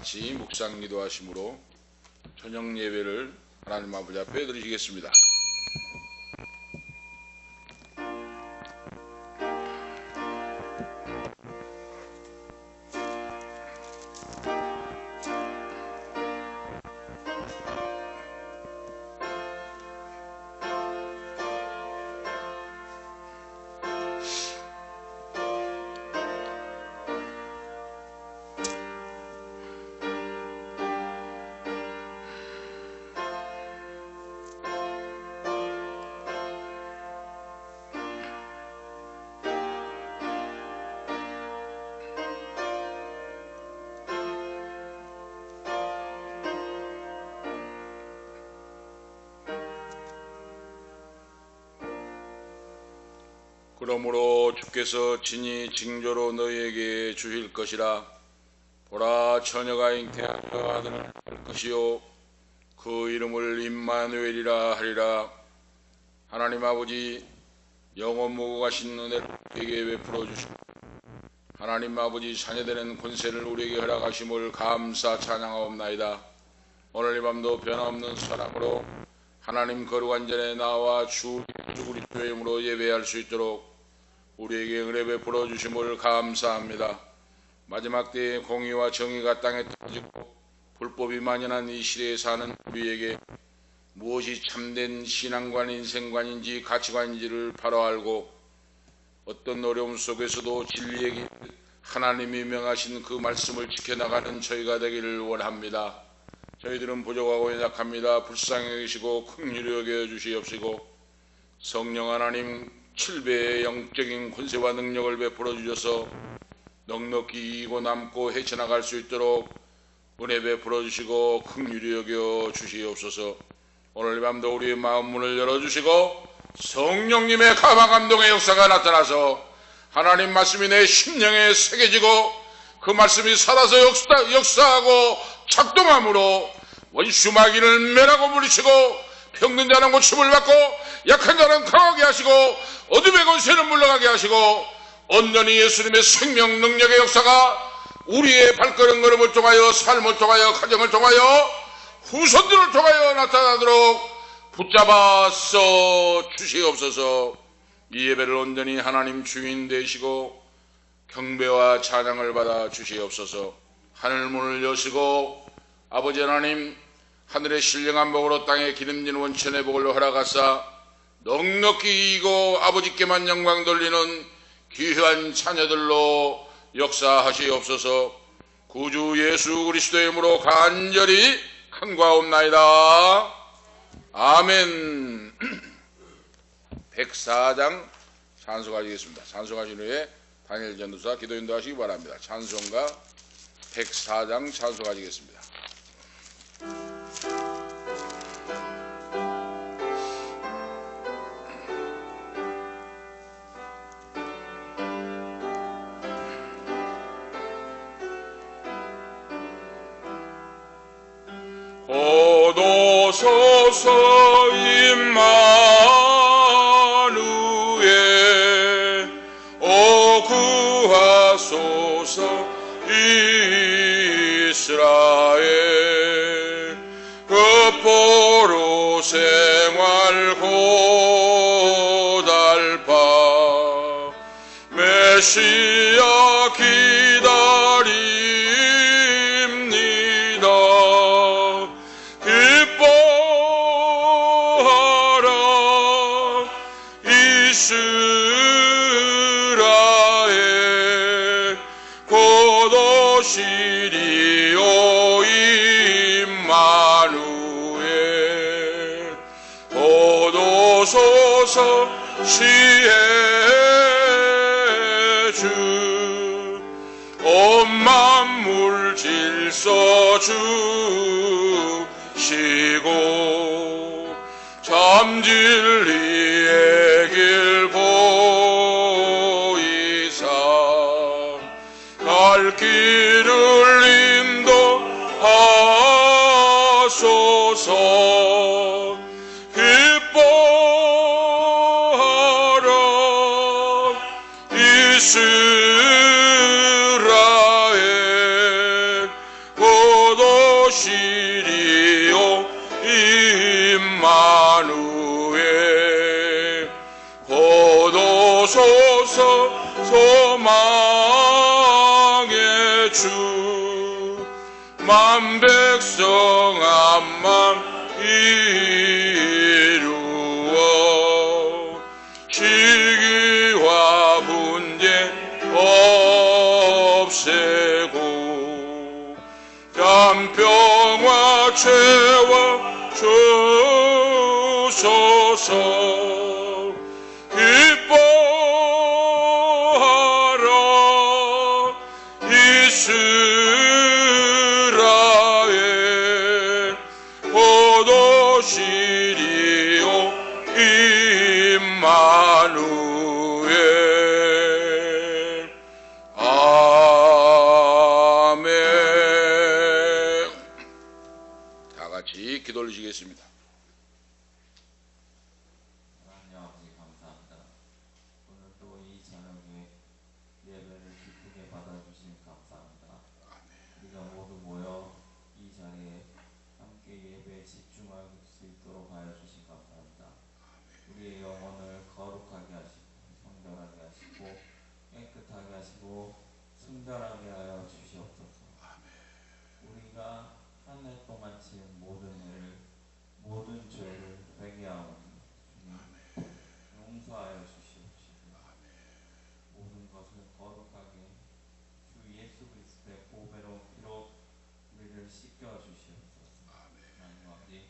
같이 묵상 기도하심으로 저녁 예배를 하나님 아버지 앞에 드리시겠습니다. 그러므로 주께서 친히 징조로 너희에게 주실 것이라. 보라, 처녀가 잉태하여 아들을 낳을 것이요 그 이름을 임마누엘이라 하리라. 하나님 아버지, 영원 무궁하신 은혜를 우리에게 베풀어 주시고 하나님 아버지 자녀되는 권세를 우리에게 허락하심을 감사 찬양하옵나이다. 오늘 이 밤도 변함없는 사랑으로 하나님 거룩한 전에 나와 주 그리스도의 이름으로 예배할 수 있도록 우리에게 은혜 베풀어 주심을 감사합니다. 마지막 때에 공의와 정의가 땅에 떨어지고 불법이 만연한 이 시대에 사는 우리에게 무엇이 참된 신앙관, 인생관인지 가치관인지를 바로 알고 어떤 어려움 속에서도 진리의 길, 하나님이 명하신 그 말씀을 지켜나가는 저희가 되기를 원합니다. 저희들은 부족하고 연약합니다. 불쌍히 여기시고 긍휼히 여겨 주시옵시고 성령 하나님 7배의 영적인 권세와 능력을 베풀어 주셔서 넉넉히 이고 남고 헤쳐나갈 수 있도록 은혜 베풀어 주시고 긍휼히 여겨 주시옵소서. 오늘 밤도 우리의 마음 문을 열어주시고 성령님의 감화 감동의 역사가 나타나서 하나님 말씀이 내 심령에 새겨지고 그 말씀이 살아서 역사하고 작동함으로 원수 마귀를 멸하고 물리치고 병든 자는 고침을 받고 약한 자는 강하게 하시고 어둠의 권세는 물러가게 하시고 온전히 예수님의 생명 능력의 역사가 우리의 발걸음을 통하여 삶을 통하여 가정을 통하여 후손들을 통하여 나타나도록 붙잡아서 주시옵소서. 이 예배를 온전히 하나님 주인 되시고 경배와 찬양을 받아 주시옵소서. 하늘문을 여시고 아버지 하나님 하늘의 신령한 복으로 땅에 기름진 원천의 복을 허락하사 넉넉히 이고 아버지께만 영광 돌리는 귀한 자녀들로 역사하시옵소서. 구주 예수 그리스도의 이름으로 간절히 간구하옵나이다. 아멘. 104장 찬송하시겠습니다. 찬송하신 후에 다니엘 전도사 기도 인도하시기 바랍니다. 찬송가 104장 찬송하시겠습니다. 오소서 임마누엘 오 구하소서 이스라엘 그 포로 생활 고달파 메시아 기다립니다. 기뻐하라 이스라엘 곧 오시리오 임마누엘 곧 오소서 시해 주 온 만물 질서 주시고 참 진리의 길 보이사 갈 길을 인도하소서. 기뻐하라 이스라엘 곧 주소서. 소망의 주 만 백성 한 맘 이루어 시기와 분쟁 없애고 담평화 채워 주소서. 기뻐하라 이스라엘 포도시리오 임마누엘. 아멘. 다 같이 기도 올리시겠습니다. 하나님 아버지 감사합니다. 오늘도 이 저녁에 예배를 기쁘게 받아주신 감사합니다. 우리가 모두 모여 이 자리에 함께 예배에 집중할 수 있도록 하여 주신 감사합니다. 우리의 영혼을 거룩하게 하시고 성결하게 하시고 깨끗하게 하시고 순결하게 하여 주시옵소서. 우리가 한 해 동안 지은 모든 죄를 회개하오니 주님 용서하여 주시옵시고 모든 것을 거룩하게 주 예수 그리스도의 보배로운 피로 우리를 씻겨 주시옵소서. 하나님 아버지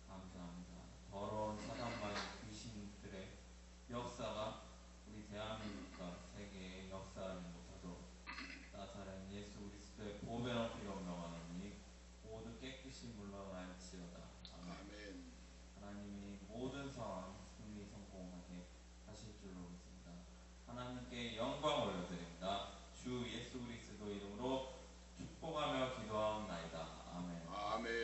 감사합니다. 더러운 사단과의 귀신들의 역사가 우리 대한민국과 세계에 역사하지 못하도록 나사렛 예수 그리스도의 보배로운 피로 명하노니 모두 깨끗이 물러날지어다. 아멘. 하나님이 모든 상황 승리 성공하게 하실 줄로 믿습니다. 하나님께 영광 올려드립니다. 주 예수 그리스도 이름으로 축복하며 기도하옵나이다. 아멘. 아멘.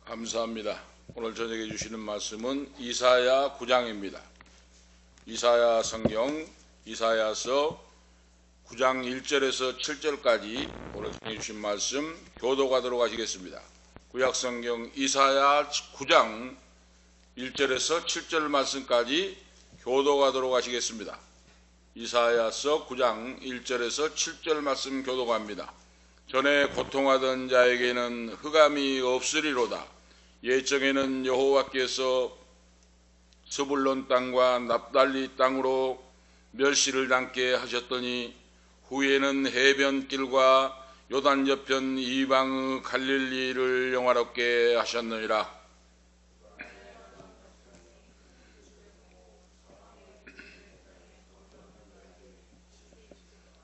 감사합니다. 오늘 저녁에 주시는 말씀은 이사야 9장입니다. 이사야 성경 이사야서 9장 1절에서 7절까지 오늘 저녁에 주신 말씀 교독하도록 하시겠습니다. 구약성경 이사야 9장 1절에서 7절 말씀까지 교독하도록 하시겠습니다. 이사야서 9장 1절에서 7절 말씀 교독합니다. 전에 고통하던 자에게는 흑암이 없으리로다. 예정에는 여호와께서 스불론 땅과 납달리 땅으로 멸시를 당케 하셨더니 후에는 해변길과 요단 저편 이방의 갈릴리를 영화롭게 하셨느니라.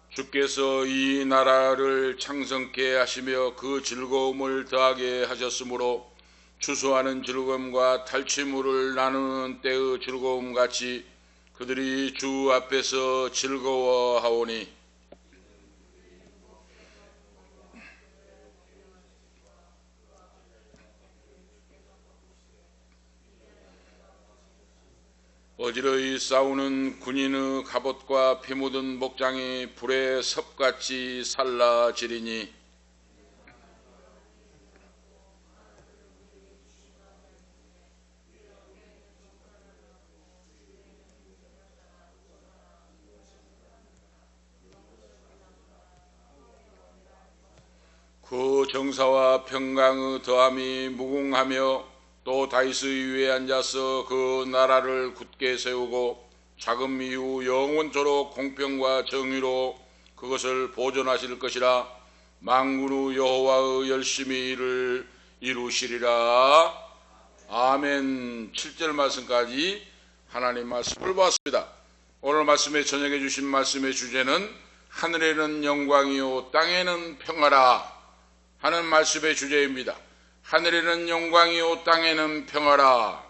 주께서 이 나라를 창성케 하시며 그 즐거움을 더하게 하셨으므로 추수하는 즐거움과 탈취물을 나누는 때의 즐거움 같이 그들이 주 앞에서 즐거워하오니 어지러이 싸우는 군인의 갑옷과 피 묻은 목장이 불에 섭같이 살라지리니 그 정사와 평강의 더함이 무궁하며 또 다윗의 위에 앉아서 그 나라를 굳게 세우고 자금 이후 영원토록 공평과 정의로 그것을 보존하실 것이라. 만군의 여호와의 열심히 일을 이루시리라. 아멘. 7절 말씀까지 하나님 말씀을 보았습니다. 오늘 말씀에 저녁해 주신 말씀의 주제는 하늘에는 영광이요 땅에는 평화라 하는 말씀의 주제입니다. 하늘에는 영광이요 땅에는 평화라.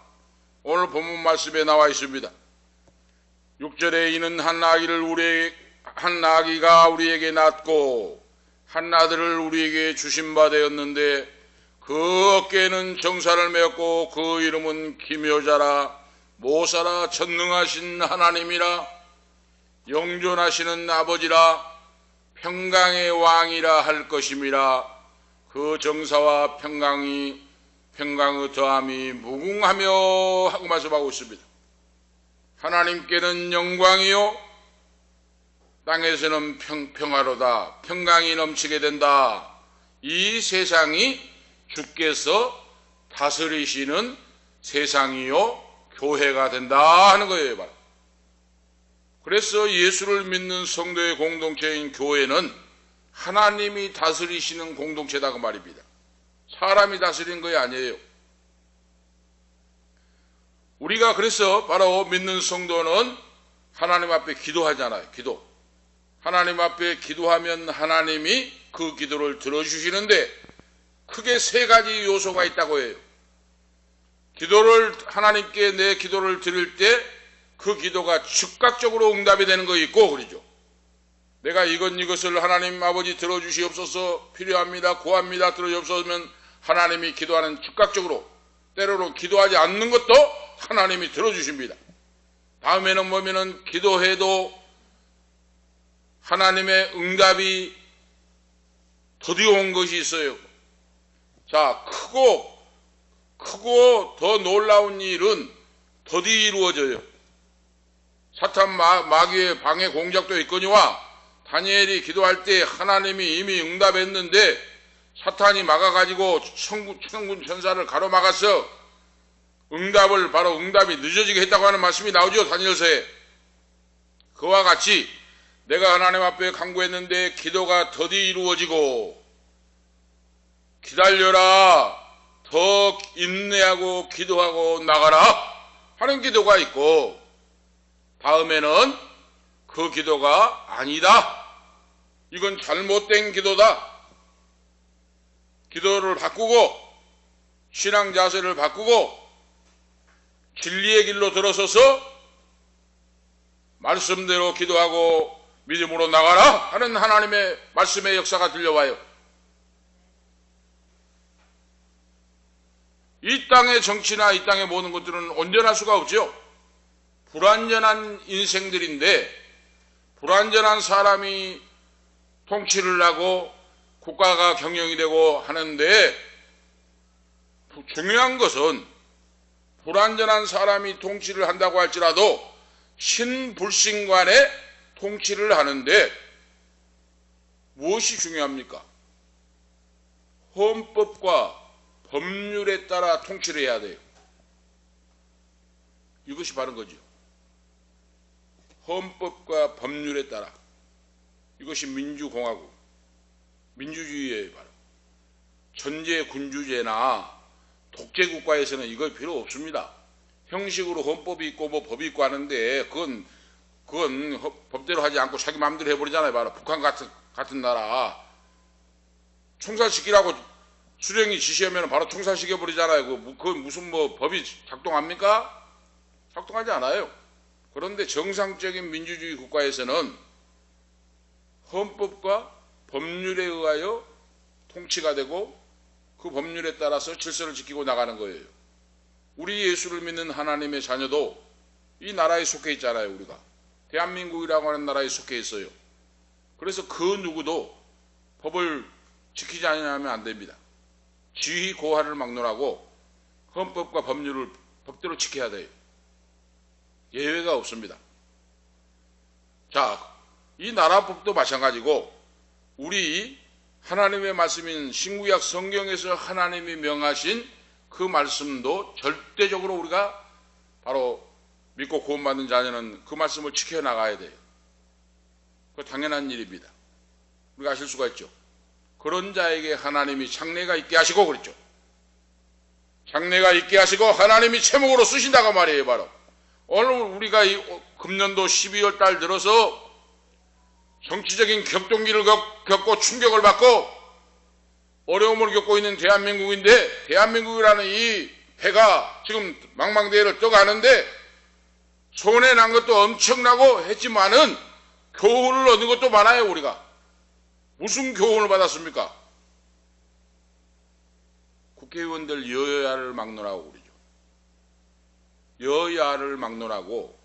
오늘 본문 말씀에 나와 있습니다. 6절에 이는 한 아기를 우리에게 한 아기가 우리에게 낳고 한 아들을 우리에게 주신 바 되었는데 그 어깨에는 정사를 메었고 그 이름은 기묘자라 모사라 전능하신 하나님이라 영존하시는 아버지라 평강의 왕이라 할 것임이라. 그 정사와 평강의 더함이 무궁하며 하고 말씀하고 있습니다. 하나님께는 영광이요 땅에서는 평화로다. 평강이 넘치게 된다. 이 세상이 주께서 다스리시는 세상이요 교회가 된다 하는 거예요. 그래서 예수를 믿는 성도의 공동체인 교회는 하나님이 다스리시는 공동체다 그 말입니다. 사람이 다스리는 것이 아니에요. 우리가 그래서 바로 믿는 성도는 하나님 앞에 기도하잖아요. 기도. 하나님 앞에 기도하면 하나님이 그 기도를 들어주시는데 크게 세 가지 요소가 있다고 해요. 하나님께 내 기도를 드릴 때 그 기도가 즉각적으로 응답이 되는 거 있고 그러죠. 내가 이것을 하나님 아버지 들어주시옵소서, 필요합니다, 구합니다, 들어주옵소서면 하나님이 기도하는 즉각적으로, 때로는 기도하지 않는 것도 하나님이 들어주십니다. 다음에는 보면은 기도해도 하나님의 응답이 더디어 온 것이 있어요. 자, 크고 더 놀라운 일은 더디 이루어져요. 사탄 마귀의 방해 공작도 있거니와 다니엘이 기도할 때 하나님이 이미 응답했는데 사탄이 막아가지고 천군 천사를 가로막아서 응답이 늦어지게 했다고 하는 말씀이 나오죠. 다니엘서에. 그와 같이 내가 하나님 앞에 간구했는데 기도가 더디 이루어지고 기다려라, 더 인내하고 기도하고 나가라 하는 기도가 있고, 다음에는 그 기도가 아니다, 이건 잘못된 기도다, 기도를 바꾸고 신앙 자세를 바꾸고 진리의 길로 들어서서 말씀대로 기도하고 믿음으로 나가라 하는 하나님의 말씀의 역사가 들려와요. 이 땅의 정치나 이 땅의 모든 것들은 온전할 수가 없죠. 불완전한 인생들인데 불완전한 사람이 통치를 하고 국가가 경영이 되고 하는데, 중요한 것은 불완전한 사람이 통치를 한다고 할지라도 신불신간에 통치를 하는데 무엇이 중요합니까? 헌법과 법률에 따라 통치를 해야 돼요. 이것이 바른 거죠. 헌법과 법률에 따라. 이것이 민주공화국, 민주주의예요. 바로 전제군주제나 독재국가에서는 이거 필요 없습니다. 형식으로 헌법이 있고 뭐 법이 있고 하는데 그건 법대로 하지 않고 자기 마음대로 해버리잖아요. 바로 북한 같은 나라 총살시키라고 수령이 지시하면 바로 총살시켜버리잖아요. 그건 무슨 법이 작동합니까? 작동하지 않아요. 그런데 정상적인 민주주의 국가에서는 헌법과 법률에 의하여 통치가 되고 그 법률에 따라서 질서를 지키고 나가는 거예요. 우리 예수를 믿는 하나님의 자녀도 이 나라에 속해 있잖아요. 우리가 대한민국이라고 하는 나라에 속해 있어요. 그래서 그 누구도 법을 지키지 않으면 안 됩니다. 지휘 고하를 막론하고 헌법과 법률을 법대로 지켜야 돼요. 예외가 없습니다. 자, 이 나라법도 마찬가지고 우리 하나님의 말씀인 신구약 성경에서 하나님이 명하신 그 말씀도 절대적으로 우리가 바로 믿고 구원받는 자녀는 그 말씀을 지켜나가야 돼요. 그거 당연한 일입니다. 우리가 아실 수가 있죠. 그런 자에게 하나님이 장래가 있게 하시고 그랬죠. 장래가 있게 하시고 하나님이 채목으로 쓰신다고 말이에요. 바로 오늘 우리가 이 금년도 12월 달 들어서 정치적인 격동기를 겪고 충격을 받고 어려움을 겪고 있는 대한민국인데, 대한민국이라는 이 배가 지금 망망대해를 떠가는데 손해 난 것도 엄청나고 했지만은 교훈을 얻은 것도 많아요. 우리가 무슨 교훈을 받았습니까? 국회의원들 여야를 막론하고 그러죠. 여야를 막론하고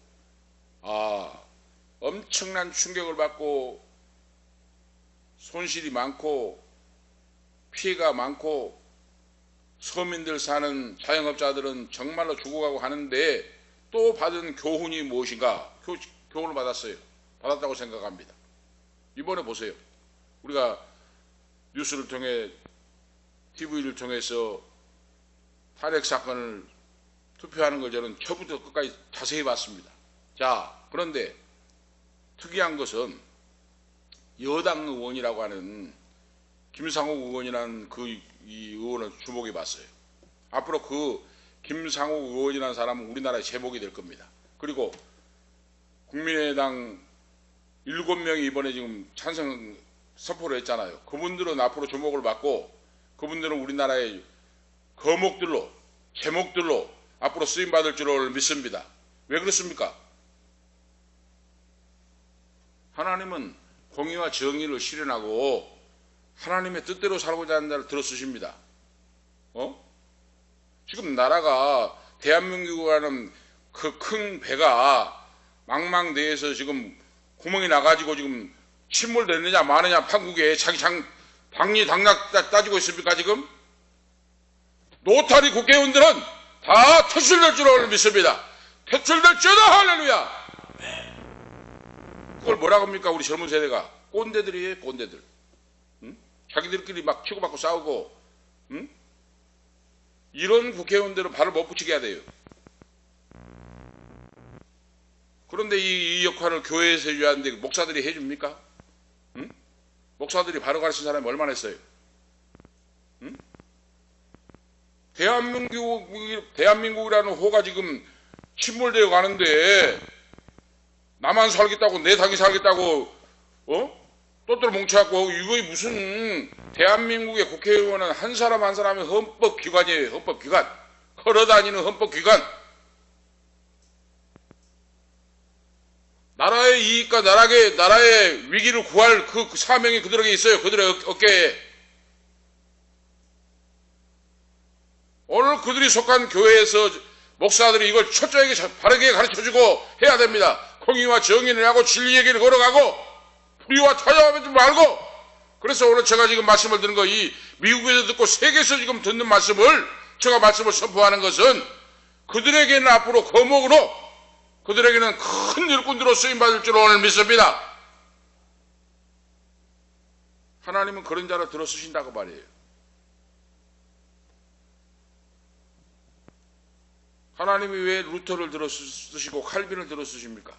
엄청난 충격을 받고 손실이 많고 피해가 많고 서민들 사는 자영업자들은 정말로 죽어가고 하는데 또 받은 교훈이 무엇인가? 교훈을 받았다고 생각합니다. 이번에 보세요. 우리가 뉴스를 통해 TV를 통해서 탄핵 사건을 투표하는 걸 저는 처음부터 끝까지 자세히 봤습니다. 자, 그런데 특이한 것은 여당 의원이라고 하는 김상욱 의원이라는 이 의원을 주목해 봤어요. 앞으로 그 김상욱 의원이라는 사람은 우리나라의 제목이 될 겁니다. 그리고 국민의당 7명이 이번에 지금 찬성 선포를 했잖아요. 그분들은 앞으로 주목을 받고 그분들은 우리나라의 거목들로 제목들로 앞으로 쓰임받을 줄을 믿습니다. 왜 그렇습니까? 하나님은 공의와 정의를 실현하고 하나님의 뜻대로 살고자 하는 자를 들어 쓰십니다. 지금 나라가 대한민국이라는 그 큰 배가 망망대해서 지금 구멍이 나가지고 지금 침몰되느냐 마느냐 판국에 자기 당리당락 따지고 있습니까 지금? 노타리 국회의원들은 다 퇴출될 줄을 믿습니다. 퇴출될 줄다 할렐루야. 그걸 뭐라고 합니까 우리 젊은 세대가? 꼰대들이에요 꼰대들. 응? 자기들끼리 막 치고받고 싸우고 응? 이런 국회의원들은 발을 못 붙이게 해야 돼요. 그런데 이 역할을 교회에서 해줘야 하는데 목사들이 해줍니까? 응? 목사들이 바로 가르친 사람이 얼마나 했어요? 응? 대한민국이라는 호가 지금 침몰되어 가는데 나만 살겠다고 내 당이 살겠다고 또또로 뭉쳐갖고 이거 무슨 대한민국의 국회의원은 한 사람 한 사람의 헌법기관이에요. 헌법기관. 걸어다니는 헌법기관. 나라의 이익과 나라의 위기를 구할 그 사명이 그들에게 있어요. 그들의 어깨에. 오늘 그들이 속한 교회에서 목사들이 이걸 철저하게 바르게 가르쳐주고 해야 됩니다. 공의와 정의를 하고 진리의 길을 걸어가고 불의와 타협하지 말고. 그래서 오늘 제가 지금 말씀을 드는 거 이 미국에서 듣고 세계에서 지금 듣는 말씀을 제가 말씀을 선포하는 것은 그들에게는 앞으로 거목으로 그들에게는 큰 일꾼들로 쓰임받을 줄 오늘 믿습니다. 하나님은 그런 자를 들어 쓰신다고 말이에요. 하나님이 왜 루터를 들어 쓰시고 칼빈을 들어 쓰십니까?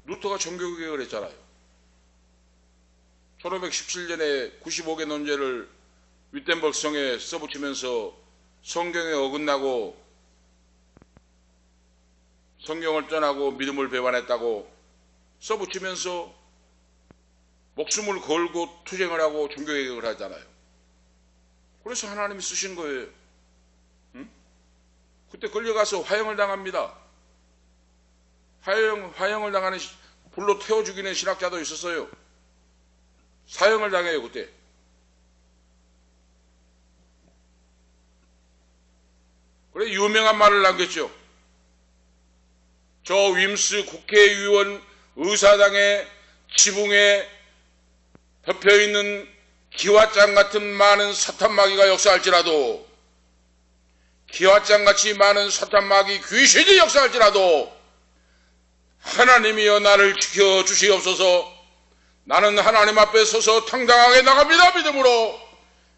루터가 종교개혁을 했잖아요. 1517년에 95개 논제를 윗덴버그 성에 써붙이면서 성경에 어긋나고 성경을 떠나고 믿음을 배반했다고 써붙이면서 목숨을 걸고 투쟁을 하고 종교개혁을 하잖아요. 그래서 하나님이 쓰신 거예요. 응? 그때 끌려가서 화형을 당합니다. 화형을 당하는 불로 태워 죽이는 신학자도 있었어요. 사형을 당해요 그때. 그래 유명한 말을 남겼죠. 저 윈스 국회의원 의사당의 지붕에 덮여있는 기와장 같은 많은 사탄마귀가 역사할지라도 기와장같이 많은 사탄마귀 귀신이 역사할지라도 하나님이여 나를 지켜주시옵소서. 나는 하나님 앞에 서서 당당하게 나갑니다.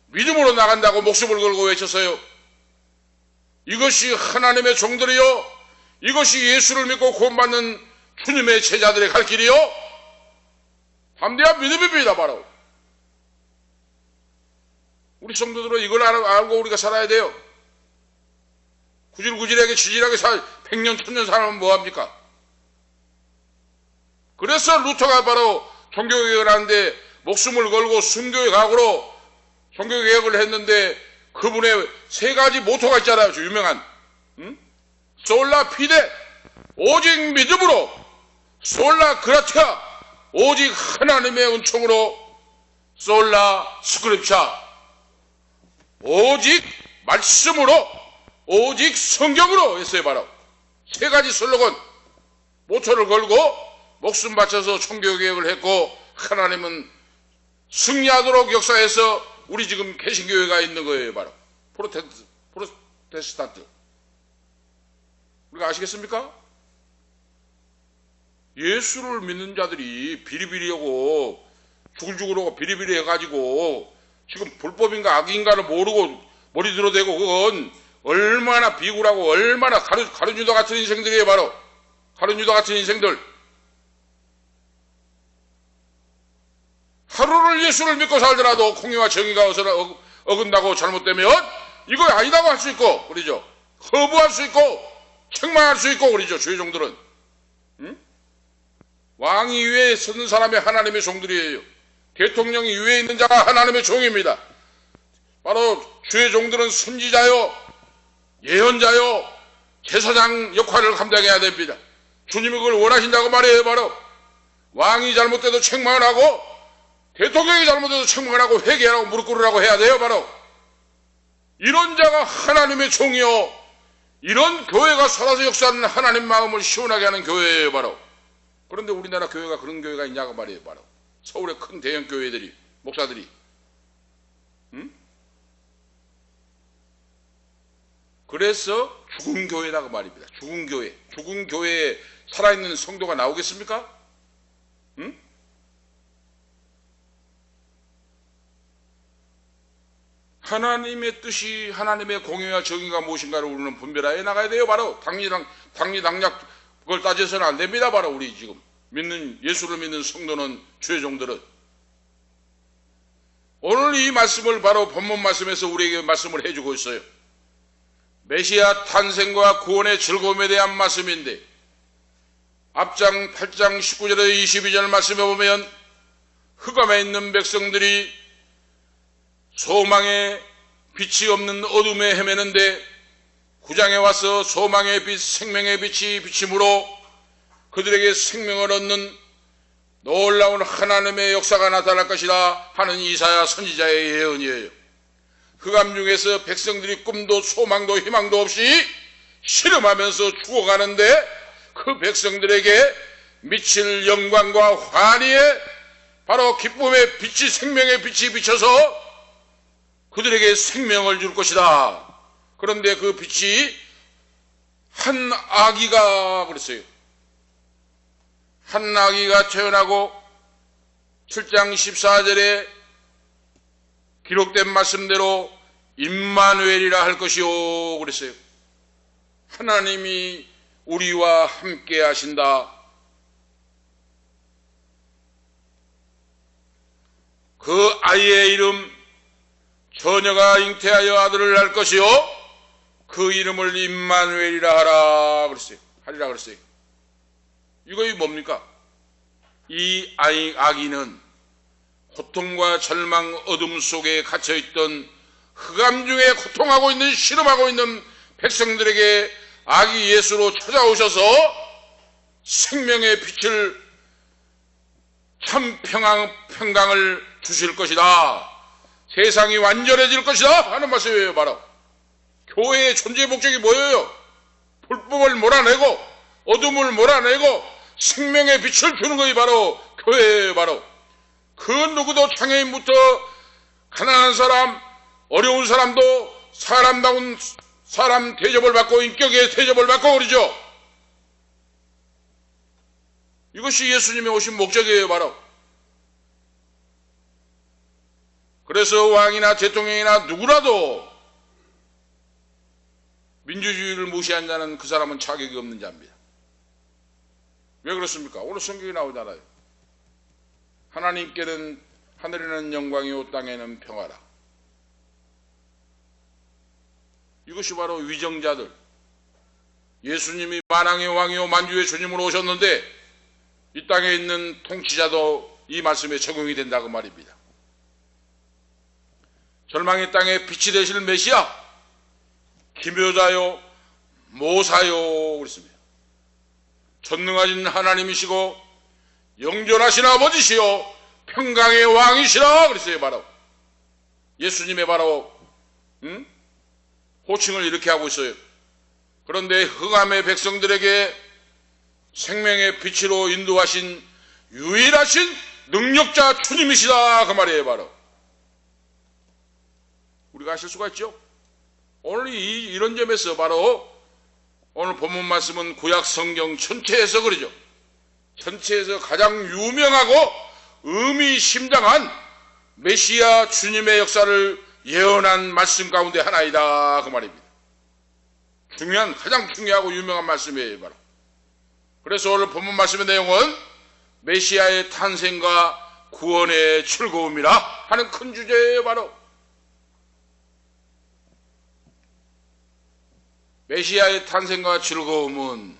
믿음으로 나간다고 목숨을 걸고 외쳤어요. 이것이 하나님의 종들이요 이것이 예수를 믿고 구원받는 주님의 제자들의 갈 길이요 담대한 믿음입니다. 바로 우리 성도들은 이걸 알고 우리가 살아야 돼요. 구질구질하게 지질하게 100년 1000년 살면 뭐합니까? 그래서 루터가 바로 종교개혁을 하는데 목숨을 걸고 순교의 각오로 종교개혁을 했는데 그분의 3가지 모토가 있잖아요. 유명한 솔라 피데 오직 믿음으로 솔라 그라티아, 오직 하나님의 은총으로 솔라 스크립차, 오직 말씀으로, 오직 성경으로 했어요. 바로 세 가지 슬로건, 모토를 걸고 목숨 바쳐서 총교개혁을 했고, 하나님은 승리하도록 역사해서 우리 지금 개신교회가 있는 거예요. 바로 프로테스탄트. 우리가 아시겠습니까? 예수를 믿는 자들이 비리비리하고 죽을죽을하고 비리비리 해가지고 지금 불법인가 악인가를 모르고 머리 들어대고, 그건 얼마나 비굴하고 얼마나 가룟 유다 같은 인생들이에요. 바로 가룟 유다 같은 인생들. 하루를 예수를 믿고 살더라도 공의와 정의가 어긋나고 잘못되면 이거 아니다고 할 수 있고, 그러죠. 거부할 수 있고 책망할 수 있고, 그러죠. 주의 종들은. 왕이 위에 서는 사람이 하나님의 종들이에요. 대통령이 위에 있는 자가 하나님의 종입니다. 바로 주의 종들은 선지자요, 예언자요, 제사장 역할을 감당해야 됩니다. 주님이 그걸 원하신다고 말해요. 바로 왕이 잘못돼도 책망을 하고, 대통령이 잘못해도 책망을 하고, 회개하라고 무릎 꿇으라고 해야 돼요. 바로 이런 자가 하나님의 종이요, 이런 교회가 살아서 역사하는 하나님 마음을 시원하게 하는 교회예요. 바로. 그런데 우리나라 교회가 그런 교회가 있냐고 말이에요. 바로 서울의 큰 대형 교회들이, 목사들이, 그래서 죽은 교회라고 말입니다. 죽은 교회. 죽은 교회에 살아있는 성도가 나오겠습니까? 하나님의 뜻이, 하나님의 공의와 정의가 무엇인가를 우리는 분별하여 나가야 돼요. 바로 당리당략 그걸 따져서는 안 됩니다. 바로 우리 지금 믿는, 예수를 믿는 성도는, 주의 종들은. 오늘 이 말씀을 바로 본문 말씀에서 우리에게 말씀을 해주고 있어요. 메시아 탄생과 구원의 즐거움에 대한 말씀인데, 앞장 8장 19절에 22절 말씀에 보면 흑암에 있는 백성들이 소망의 빛이 없는 어둠에 헤매는데 9장에 와서 소망의 빛, 생명의 빛이 비침으로 그들에게 생명을 얻는 놀라운 하나님의 역사가 나타날 것이다 하는 이사야 선지자의 예언이에요. 흑암 중에서 백성들이 꿈도 소망도 희망도 없이 신음하면서 죽어가는데, 그 백성들에게 미칠 영광과 환희의 바로 기쁨의 빛이, 생명의 빛이 비쳐서 그들에게 생명을 줄 것이다. 그런데 그 빛이 한 아기가, 그랬어요. 한 아기가 태어나고 7장 14절에 기록된 말씀대로 임마누엘이라 할 것이요, 그랬어요. 하나님이 우리와 함께 하신다. 그 아이의 이름, 처녀가 잉태하여 아들을 낳을 것이요, 그 이름을 임마누엘이라 하라 그랬어요. 하리라 그랬어요. 이거 뭡니까? 이 아기는 고통과 절망, 어둠 속에 갇혀있던, 흑암 중에 고통하고 있는, 신음하고 있는 백성들에게 아기 예수로 찾아오셔서 생명의 빛을, 참 평강을 주실 것이다. 세상이 완전해질 것이다 하는 말씀이에요. 바로 교회의 존재 목적이 뭐예요? 불법을 몰아내고 어둠을 몰아내고 생명의 빛을 주는 것이 바로 교회예요. 바로 그 누구도 장애인부터 가난한 사람, 어려운 사람도 사람다운 사람 대접을 받고 인격의 대접을 받고 그러죠. 이것이 예수님이 오신 목적이에요. 바로 그래서 왕이나 대통령이나 누구라도 민주주의를 무시한 자는 그 사람은 자격이 없는 자입니다. 왜 그렇습니까? 오늘 성경이 나오잖아요. 하나님께는 하늘에는 영광이요 땅에는 평화라. 이것이 바로 위정자들, 예수님이 만왕의 왕이요 만주의 주님으로 오셨는데 이 땅에 있는 통치자도 이 말씀에 적용이 된다고 말입니다. 절망의 땅에 빛이 되실 메시아, 기묘자요 모사요 그랬습니다. 전능하신 하나님이시고 영존하신 아버지시요 평강의 왕이시라 그랬어요. 바로 예수님의 바로 호칭을 이렇게 하고 있어요. 그런데 흑암의 백성들에게 생명의 빛으로 인도하신 유일하신 능력자 주님이시다 그 말이에요. 바로 우리가 아실 수가 있죠. 오늘 이런 점에서 바로 오늘 본문 말씀은 구약 성경 전체에서 그러죠. 전체에서 가장 유명하고 의미심장한 메시아 주님의 역사를 예언한 말씀 가운데 하나이다 그 말입니다. 가장 중요하고 유명한 말씀이에요. 바로 그래서 오늘 본문 말씀의 내용은 메시아의 탄생과 구원의 즐거움이라 하는 큰 주제예요. 바로 메시아의 탄생과 즐거움은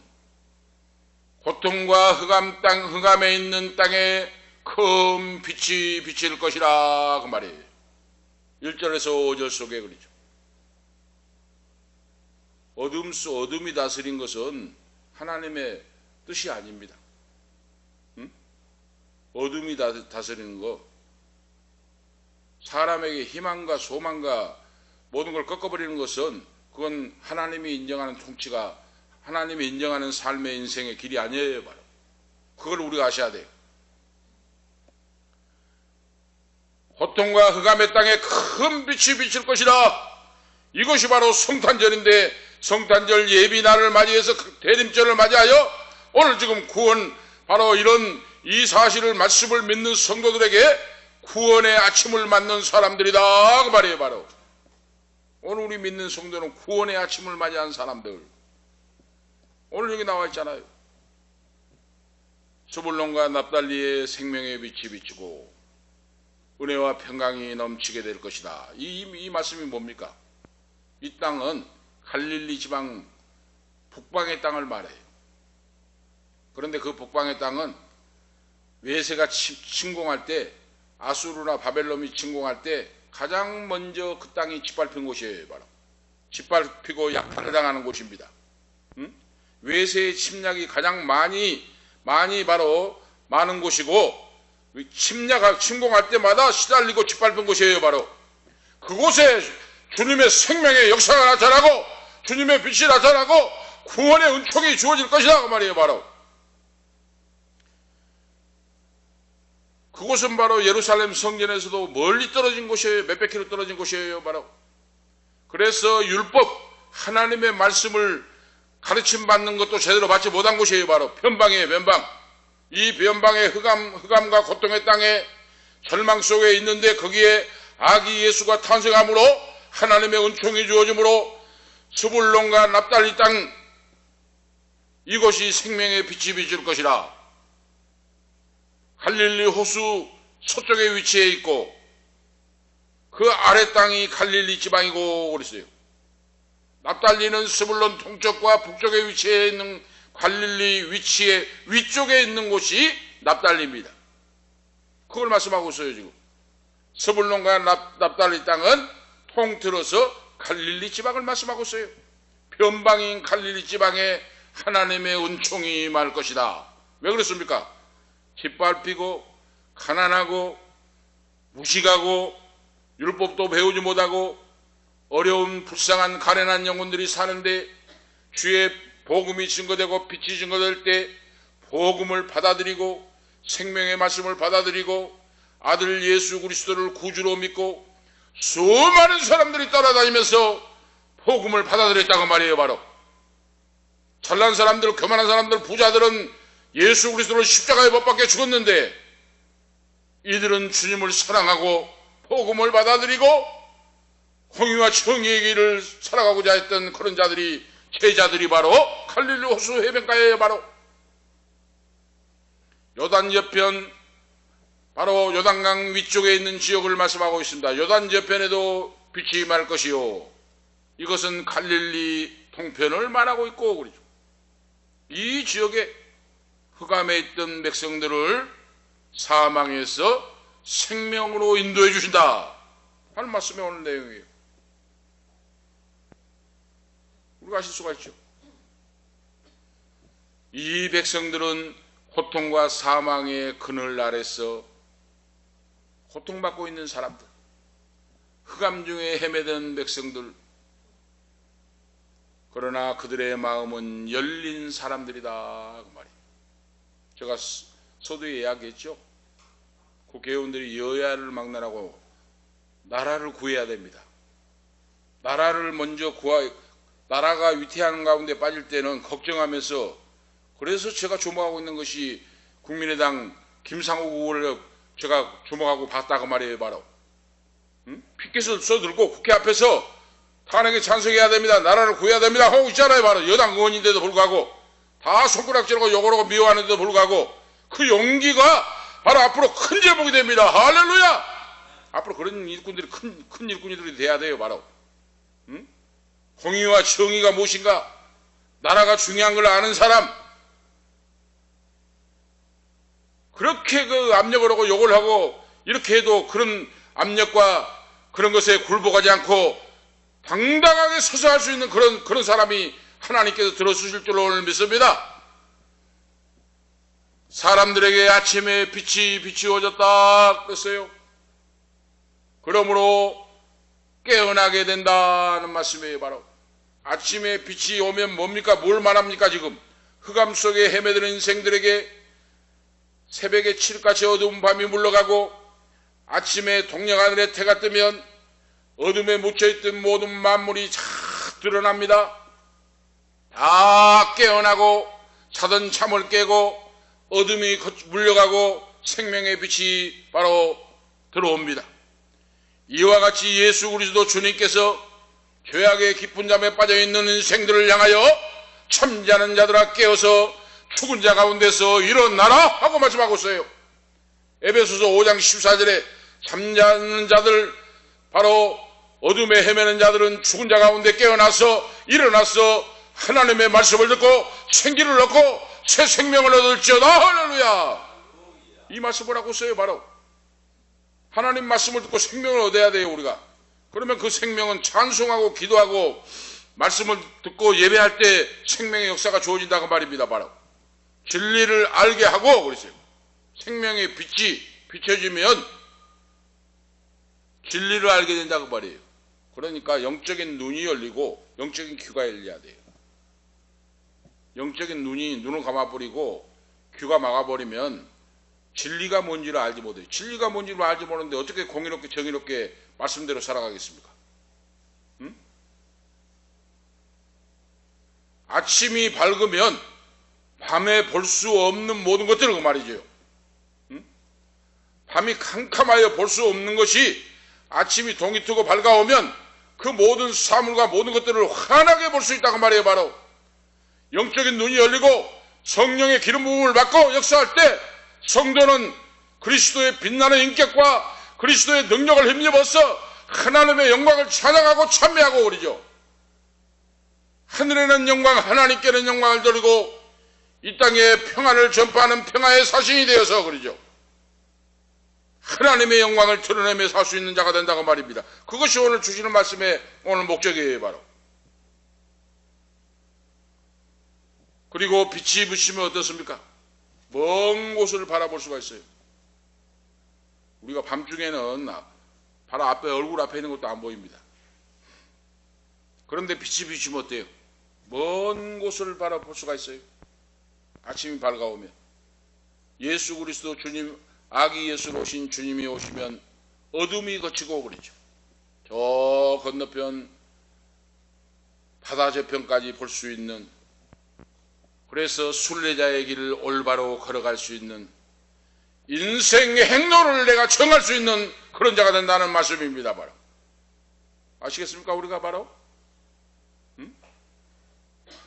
고통과 흑암에 있는 땅에 큰 빛이 비칠 것이라 그 말이에요. 1절에서 5절 속에 그러죠. 어둠이 다스린 것은 하나님의 뜻이 아닙니다. 어둠이 다스리는 거, 사람에게 희망과 소망과 모든 걸 꺾어버리는 것은 그건 하나님이 인정하는 통치가, 하나님이 인정하는 삶의 인생의 길이 아니에요. 바로 그걸 우리가 아셔야 돼요. 고통과 흑암의 땅에 큰 빛이 비칠 것이라. 이것이 바로 성탄절인데, 성탄절 예비날을 맞이해서 대림절을 맞이하여 오늘 지금 구원, 바로 이런 이 사실을, 말씀을 믿는 성도들에게 구원의 아침을 맞는 사람들이다 그 말이에요. 바로 오늘 우리 믿는 성도는 구원의 아침을 맞이한 사람들. 오늘 여기 나와 있잖아요. 스불론과 납달리의 생명의 빛이 비치고 은혜와 평강이 넘치게 될 것이다. 이 말씀이 뭡니까? 이 땅은 갈릴리 지방 북방의 땅을 말해요. 그런데 그 북방의 땅은 외세가 침공할 때, 아수르나 바벨론이 침공할 때 가장 먼저 그 땅이 짓밟힌 곳이에요. 바로 짓밟히고 약탈을 당하는 곳입니다. 외세의 침략이 가장 많이 바로 많은 곳이고, 침공할 때마다 시달리고 짓밟힌 곳이에요. 바로 그곳에 주님의 생명의 역사가 나타나고 주님의 빛이 나타나고 구원의 은총이 주어질 것이다 그 말이에요. 바로 그곳은 바로 예루살렘 성전에서도 멀리 떨어진 곳이에요. 몇백 킬로 떨어진 곳이에요. 바로 그래서 율법, 하나님의 말씀을 가르침 받는 것도 제대로 받지 못한 곳이에요. 바로 변방이에요. 변방. 이 변방의 흑암과 고통의 땅에 절망 속에 있는데, 거기에 아기 예수가 탄생함으로 하나님의 은총이 주어지므로 스불론과 납달리 땅, 이곳이 생명의 빛이 비칠 것이라. 갈릴리 호수 서쪽에 위치해 있고 그 아래 땅이 갈릴리 지방이고 그랬어요. 납달리는 스불론 동쪽과 북쪽에 위치해 있는 갈릴리 위쪽에 있는 곳이 납달리입니다. 그걸 말씀하고 있어요. 지금 스불론과 납달리 땅은 통틀어서 갈릴리 지방을 말씀하고 있어요. 변방인 갈릴리 지방에 하나님의 은총이 임할 것이다. 왜 그랬습니까? 짓밟히고 가난하고 무식하고 율법도 배우지 못하고 어려운 불쌍한 가련한 영혼들이 사는데, 주의 복음이 증거되고 빛이 증거될 때 복음을 받아들이고 생명의 말씀을 받아들이고 아들 예수 그리스도를 구주로 믿고 수많은 사람들이 따라다니면서 복음을 받아들였다고 말이에요. 바로 잘난 사람들, 교만한 사람들, 부자들은 예수 그리스도를 십자가에 못 박혀 죽었는데, 이들은 주님을 사랑하고 복음을 받아들이고 공의와 정의의 길을 살아가고자 했던 그런 자들이, 제자들이 바로 갈릴리 호수 해변가에 바로 요단 저편, 바로 요단강 위쪽에 있는 지역을 말씀하고 있습니다. 요단 저편에도 빛이 임할 것이요. 이것은 갈릴리 동편을 말하고 있고 그러죠. 이 지역에 흑암에 있던 백성들을 사망에서 생명으로 인도해 주신다 하는 말씀이 오늘 내용이에요. 우리가 아실 수가 있죠. 이 백성들은 고통과 사망의 그늘 아래서 고통받고 있는 사람들, 흑암 중에 헤매던 백성들, 그러나 그들의 마음은 열린 사람들이다 그 말이에요. 제가 서두에 이야기했죠. 국회의원들이 여야를 막론하고 나라를 구해야 됩니다. 나라를 먼저 나라가 위태하는 가운데 빠질 때는 걱정하면서, 그래서 제가 주목하고 있는 것이 국민의당 김상욱 의원을 제가 주목하고 봤다고 말이에요. 바로 피켓을 써들고 국회 앞에서 탄핵에 찬성해야 됩니다, 나라를 구해야 됩니다 하고 있잖아요. 바로 여당 의원인데도 불구하고, 다 손가락질하고 욕을 하고 미워하는데도 불구하고 그 용기가 바로 앞으로 큰 제목이 됩니다. 할렐루야. 앞으로 그런 일꾼들이 큰 일꾼들이 돼야 돼요. 바로 공의와 정의가 무엇인가, 나라가 중요한 걸 아는 사람, 그렇게 그 압력을 하고 욕을 하고 이렇게 해도 그런 압력과 그런 것에 굴복하지 않고 당당하게 서서 할 수 있는 그런 사람이 하나님께서 들어주실 줄로 오늘 믿습니다. 사람들에게 아침에 빛이 비추어졌다 그랬어요. 그러므로 깨어나게 된다는 말씀이에요. 바로 아침에 빛이 오면 뭡니까? 뭘 말합니까? 지금 흑암 속에 헤매드는 인생들에게 새벽에 칠흑같이 어두운 밤이 물러가고 아침에 동력 하늘에 태가 뜨면 어둠에 묻혀있던 모든 만물이 쫙 드러납니다. 다 깨어나고 자던 잠을 깨고 어둠이 물려가고 생명의 빛이 바로 들어옵니다. 이와 같이 예수 그리스도 주님께서 죄악의 깊은 잠에 빠져있는 인생들을 향하여 잠자는 자들아 깨어서 죽은 자 가운데서 일어나라 하고 말씀하고 있어요. 에베소서 5장 14절에 잠자는 자들, 바로 어둠에 헤매는 자들은 죽은 자 가운데 깨어나서 일어나서 하나님의 말씀을 듣고 생기를 얻고 새 생명을 얻을지어다. 할렐루야. 이 말씀을 하고 있어요. 바로 하나님 말씀을 듣고 생명을 얻어야 돼요. 우리가. 그러면 그 생명은 찬송하고 기도하고 말씀을 듣고 예배할 때 생명의 역사가 주어진다고 말입니다. 바로 진리를 알게 하고 그랬어요. 생명의 빛이 비춰지면 진리를 알게 된다고 말이에요. 그러니까 영적인 눈이 열리고 영적인 귀가 열려야 돼요. 영적인 눈을 감아버리고 귀가 막아버리면 진리가 뭔지를 알지 못해요. 진리가 뭔지를 알지 모르는데 어떻게 공의롭게 정의롭게 말씀대로 살아가겠습니까? 아침이 밝으면 밤에 볼 수 없는 모든 것들을 그 말이죠. 밤이 캄캄하여 볼 수 없는 것이 아침이 동이 트고 밝아오면 그 모든 사물과 모든 것들을 환하게 볼 수 있다고 말이에요. 바로 영적인 눈이 열리고 성령의 기름 부음을 받고 역사할 때 성도는 그리스도의 빛나는 인격과 그리스도의 능력을 힘입어서 하나님의 영광을 찬양하고 찬미하고 그러죠. 하늘에는 영광, 하나님께는 영광을 돌리고 이 땅에 평안을 전파하는 평화의 사신이 되어서 그러죠. 하나님의 영광을 드러내며 살 수 있는 자가 된다고 말입니다. 그것이 오늘 주시는 말씀의 오늘 목적이에요. 바로. 그리고 빛이 비치면 어떻습니까? 먼 곳을 바라볼 수가 있어요. 우리가 밤중에는 바로 앞에 얼굴 앞에 있는 것도 안 보입니다. 그런데 빛이 비치면 어때요? 먼 곳을 바라볼 수가 있어요. 아침이 밝아오면 예수 그리스도 주님, 아기 예수로 오신 주님이 오시면 어둠이 거치고 그러죠. 저 건너편 바다 저편까지 볼 수 있는, 그래서 순례자의 길을 올바로 걸어갈 수 있는 인생의 행로를 내가 정할 수 있는 그런 자가 된다는 말씀입니다. 바로 아시겠습니까? 우리가 바로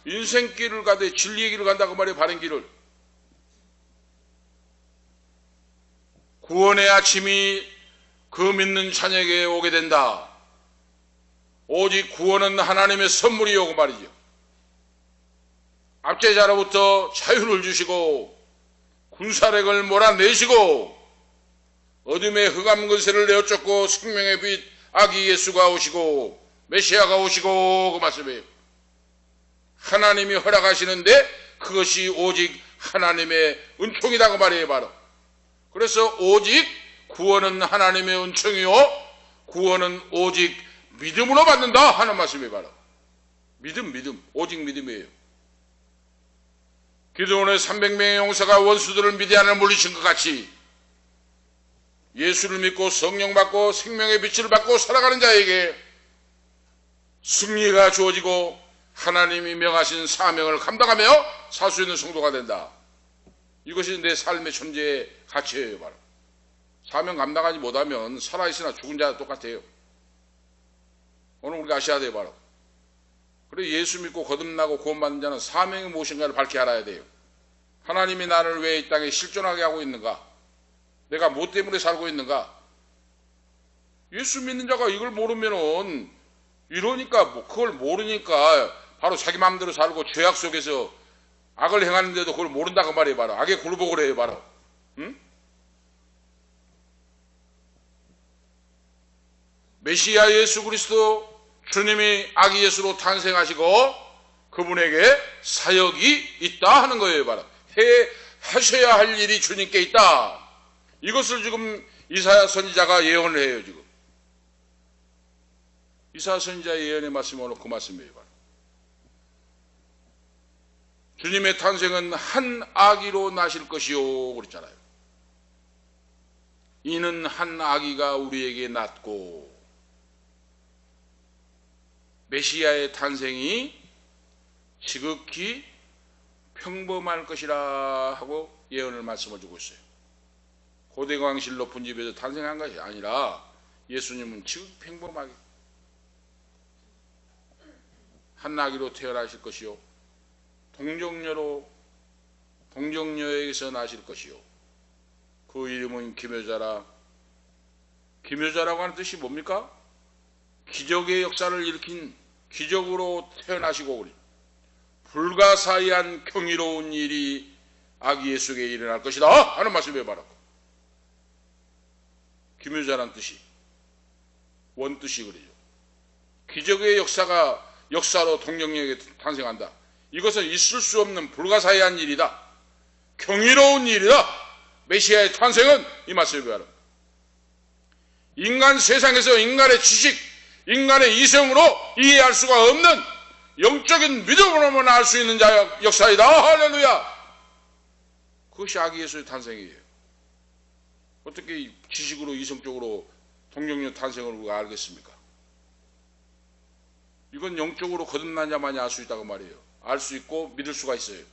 인생길을 가되 진리의 길을 간다고 말이에요. 바른 길을. 구원의 아침이 그 믿는 자녀에게 오게 된다. 오직 구원은 하나님의 선물이요 그 말이죠. 압제자로부터 자유를 주시고 군사력을 몰아내시고 어둠의 흑암 근세를 내어쫓고 생명의 빛 아기 예수가 오시고 메시아가 오시고 그 말씀이에요. 하나님이 허락하시는데 그것이 오직 하나님의 은총이다 그 말이에요. 바로 그래서 오직 구원은 하나님의 은총이요 구원은 오직 믿음으로 받는다 하는 말씀이에요. 바로 믿음 오직 믿음이에요. 기드온의 300명의 용사가 원수들을 미디안을 물리친 것 같이 예수를 믿고 성령 받고 생명의 빛을 받고 살아가는 자에게 승리가 주어지고 하나님이 명하신 사명을 감당하며 살 수 있는 성도가 된다. 이것이 내 삶의 존재의 가치예요. 바로 사명 감당하지 못하면 살아있으나 죽은 자와 똑같아요. 오늘 우리가 아셔야 돼요. 바로 그래 예수 믿고 거듭나고 구원받는 자는 사명이 무엇인가를 밝히 알아야 돼요. 하나님이 나를 왜 이 땅에 실존하게 하고 있는가? 내가 뭐 때문에 살고 있는가? 예수 믿는 자가 이걸 모르면은 이러니까 뭐 그걸 모르니까 바로 자기 마음대로 살고 죄악 속에서 악을 행하는데도 그걸 모른다 그 말이에요. 바로 악에 굴복을 해요. 바로 응? 메시아 예수 그리스도 주님이 아기 예수로 탄생하시고 그분에게 사역이 있다 하는 거예요. 바로 하셔야 할 일이 주님께 있다. 이것을 지금 이사야 선지자가 예언을 해요. 지금 이사야 선지자의 예언의 말씀이 오늘 그 말씀이에요. 바로 주님의 탄생은 한 아기로 나실 것이요 그랬잖아요. 이는 한 아기가 우리에게 낳고 메시아의 탄생이 지극히 평범할 것이라 하고 예언을 말씀을 주고 있어요. 고대광실 높은 집에서 탄생한 것이 아니라 예수님은 지극히 평범하게 한 아기로 태어나실 것이요 동정녀에게서 나실 것이요 그 이름은 기묘자라. 기묘자라고 하는 뜻이 뭡니까? 기적의 역사를 일으킨 기적으로 태어나시고 불가사의한 경이로운 일이 아기 예수에게 일어날 것이다 하는 말씀이에요. 바로 기묘자란 뜻이 원뜻이 그래요. 기적의 역사로 동정녀에게 탄생한다. 이것은 있을 수 없는 불가사의한 일이다. 경이로운 일이다. 메시아의 탄생은 이 말씀이에요. 바로 인간 세상에서 인간의 지식, 인간의 이성으로 이해할 수가 없는 영적인 믿음으로만 알 수 있는 자의 역사이다. 할렐루야. 그것이 아기 예수의 탄생이에요. 어떻게 지식으로 이성적으로 동정녀 탄생을 우리가 알겠습니까? 이건 영적으로 거듭난 자만이 알 수 있다고 말이에요. 알 수 있고 믿을 수가 있어요.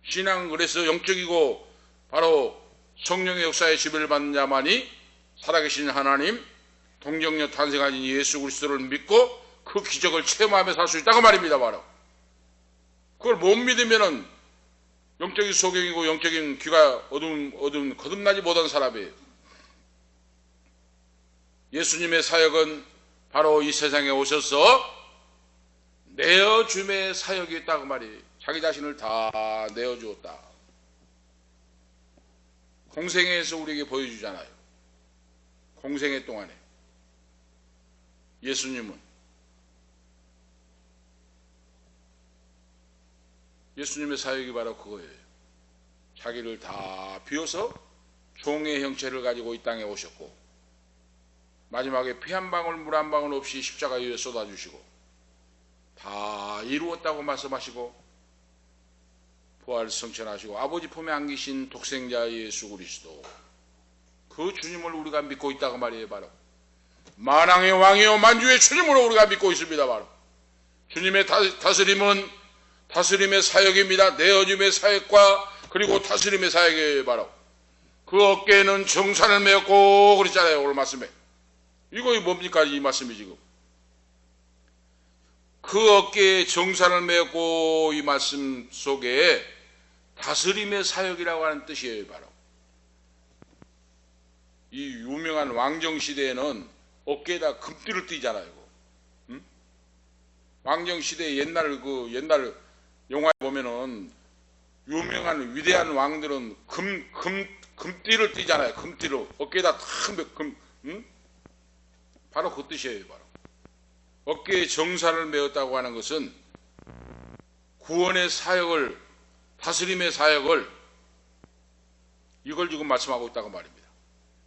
신앙은 그래서 영적이고 바로 성령의 역사에 지배를 받는 자만이 살아계신 하나님, 동정녀 탄생하신 예수 그리스도를 믿고 그 기적을 체험하며 살 수 있다고 말입니다. 바로 그걸 못 믿으면은 영적인 소경이고 영적인 귀가 어두운 거듭나지 못한 사람이에요. 예수님의 사역은 바로 이 세상에 오셔서 내어줌의 사역이 있다고 말이에요. 자기 자신을 다 내어주었다. 공생애에서 우리에게 보여주잖아요. 공생애 동안에 예수님의 사역이 바로 그거예요. 자기를 다 비워서 종의 형체를 가지고 이 땅에 오셨고 마지막에 피 한 방울 물 한 방울 없이 십자가 위에 쏟아주시고 다 이루었다고 말씀하시고 부활 성천하시고 아버지 품에 안기신 독생자 예수 그리스도 그 주님을 우리가 믿고 있다고 말이에요. 바로 만왕의 왕이요 만주의 주님으로 우리가 믿고 있습니다. 바로 주님의 다스림의 사역입니다. 내어줌의 사역과 그리고 다스림의 사역이에요. 바로 그 어깨에는 정산을 메었고 그랬잖아요. 오늘 말씀에 이거 뭡니까? 이 말씀이 지금 그 어깨에 정산을 메었고 이 말씀 속에 다스림의 사역이라고 하는 뜻이에요. 바로 이 유명한 왕정시대에는 어깨에다 금띠를 띠잖아요. 응? 왕정시대 옛날 영화에 보면은 유명한 위대한 왕들은 금띠를 띠잖아요. 금띠로 어깨에다 응? 바로 그 뜻이에요. 바로 어깨에 정사를 메었다고 하는 것은 구원의 사역을, 다스림의 사역을, 이걸 지금 말씀하고 있다고 말입니다.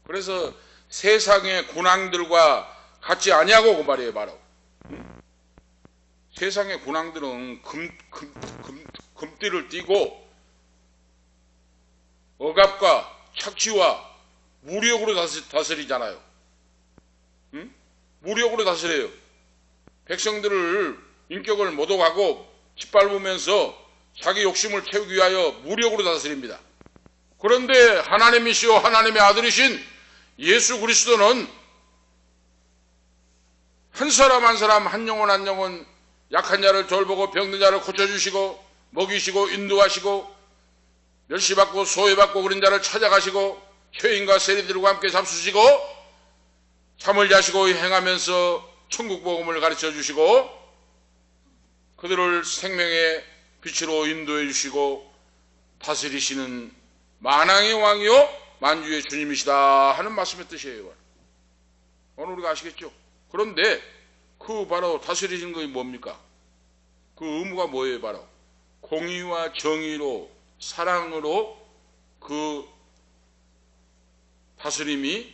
그래서 세상의 군왕들과 같지 아니하고 그 말이에요. 바로 세상의 군왕들은 금띠를 띠고 억압과 착취와 무력으로 다스리잖아요. 응? 무력으로 다스려요. 백성들을 인격을 모독하고 짓밟으면서 자기 욕심을 채우기 위하여 무력으로 다스립니다. 그런데 하나님이시오 하나님의 아들이신 예수 그리스도는 한 사람 한 사람, 한 영혼 한 영혼, 약한 자를 돌보고 병든 자를 고쳐주시고 먹이시고 인도하시고 멸시받고 소외받고 그런 자를 찾아가시고 죄인과 세리들과 함께 잡수시고 잠을 자시고 행하면서 천국 복음을 가르쳐 주시고 그들을 생명의 빛으로 인도해 주시고 다스리시는 만왕의 왕이요 만주의 주님이시다 하는 말씀의 뜻이에요. 오늘 우리가 아시겠죠? 그런데 그 바로 다스리시는 것이 뭡니까? 그 의무가 뭐예요? 바로 공의와 정의로 사랑으로 그 다스림이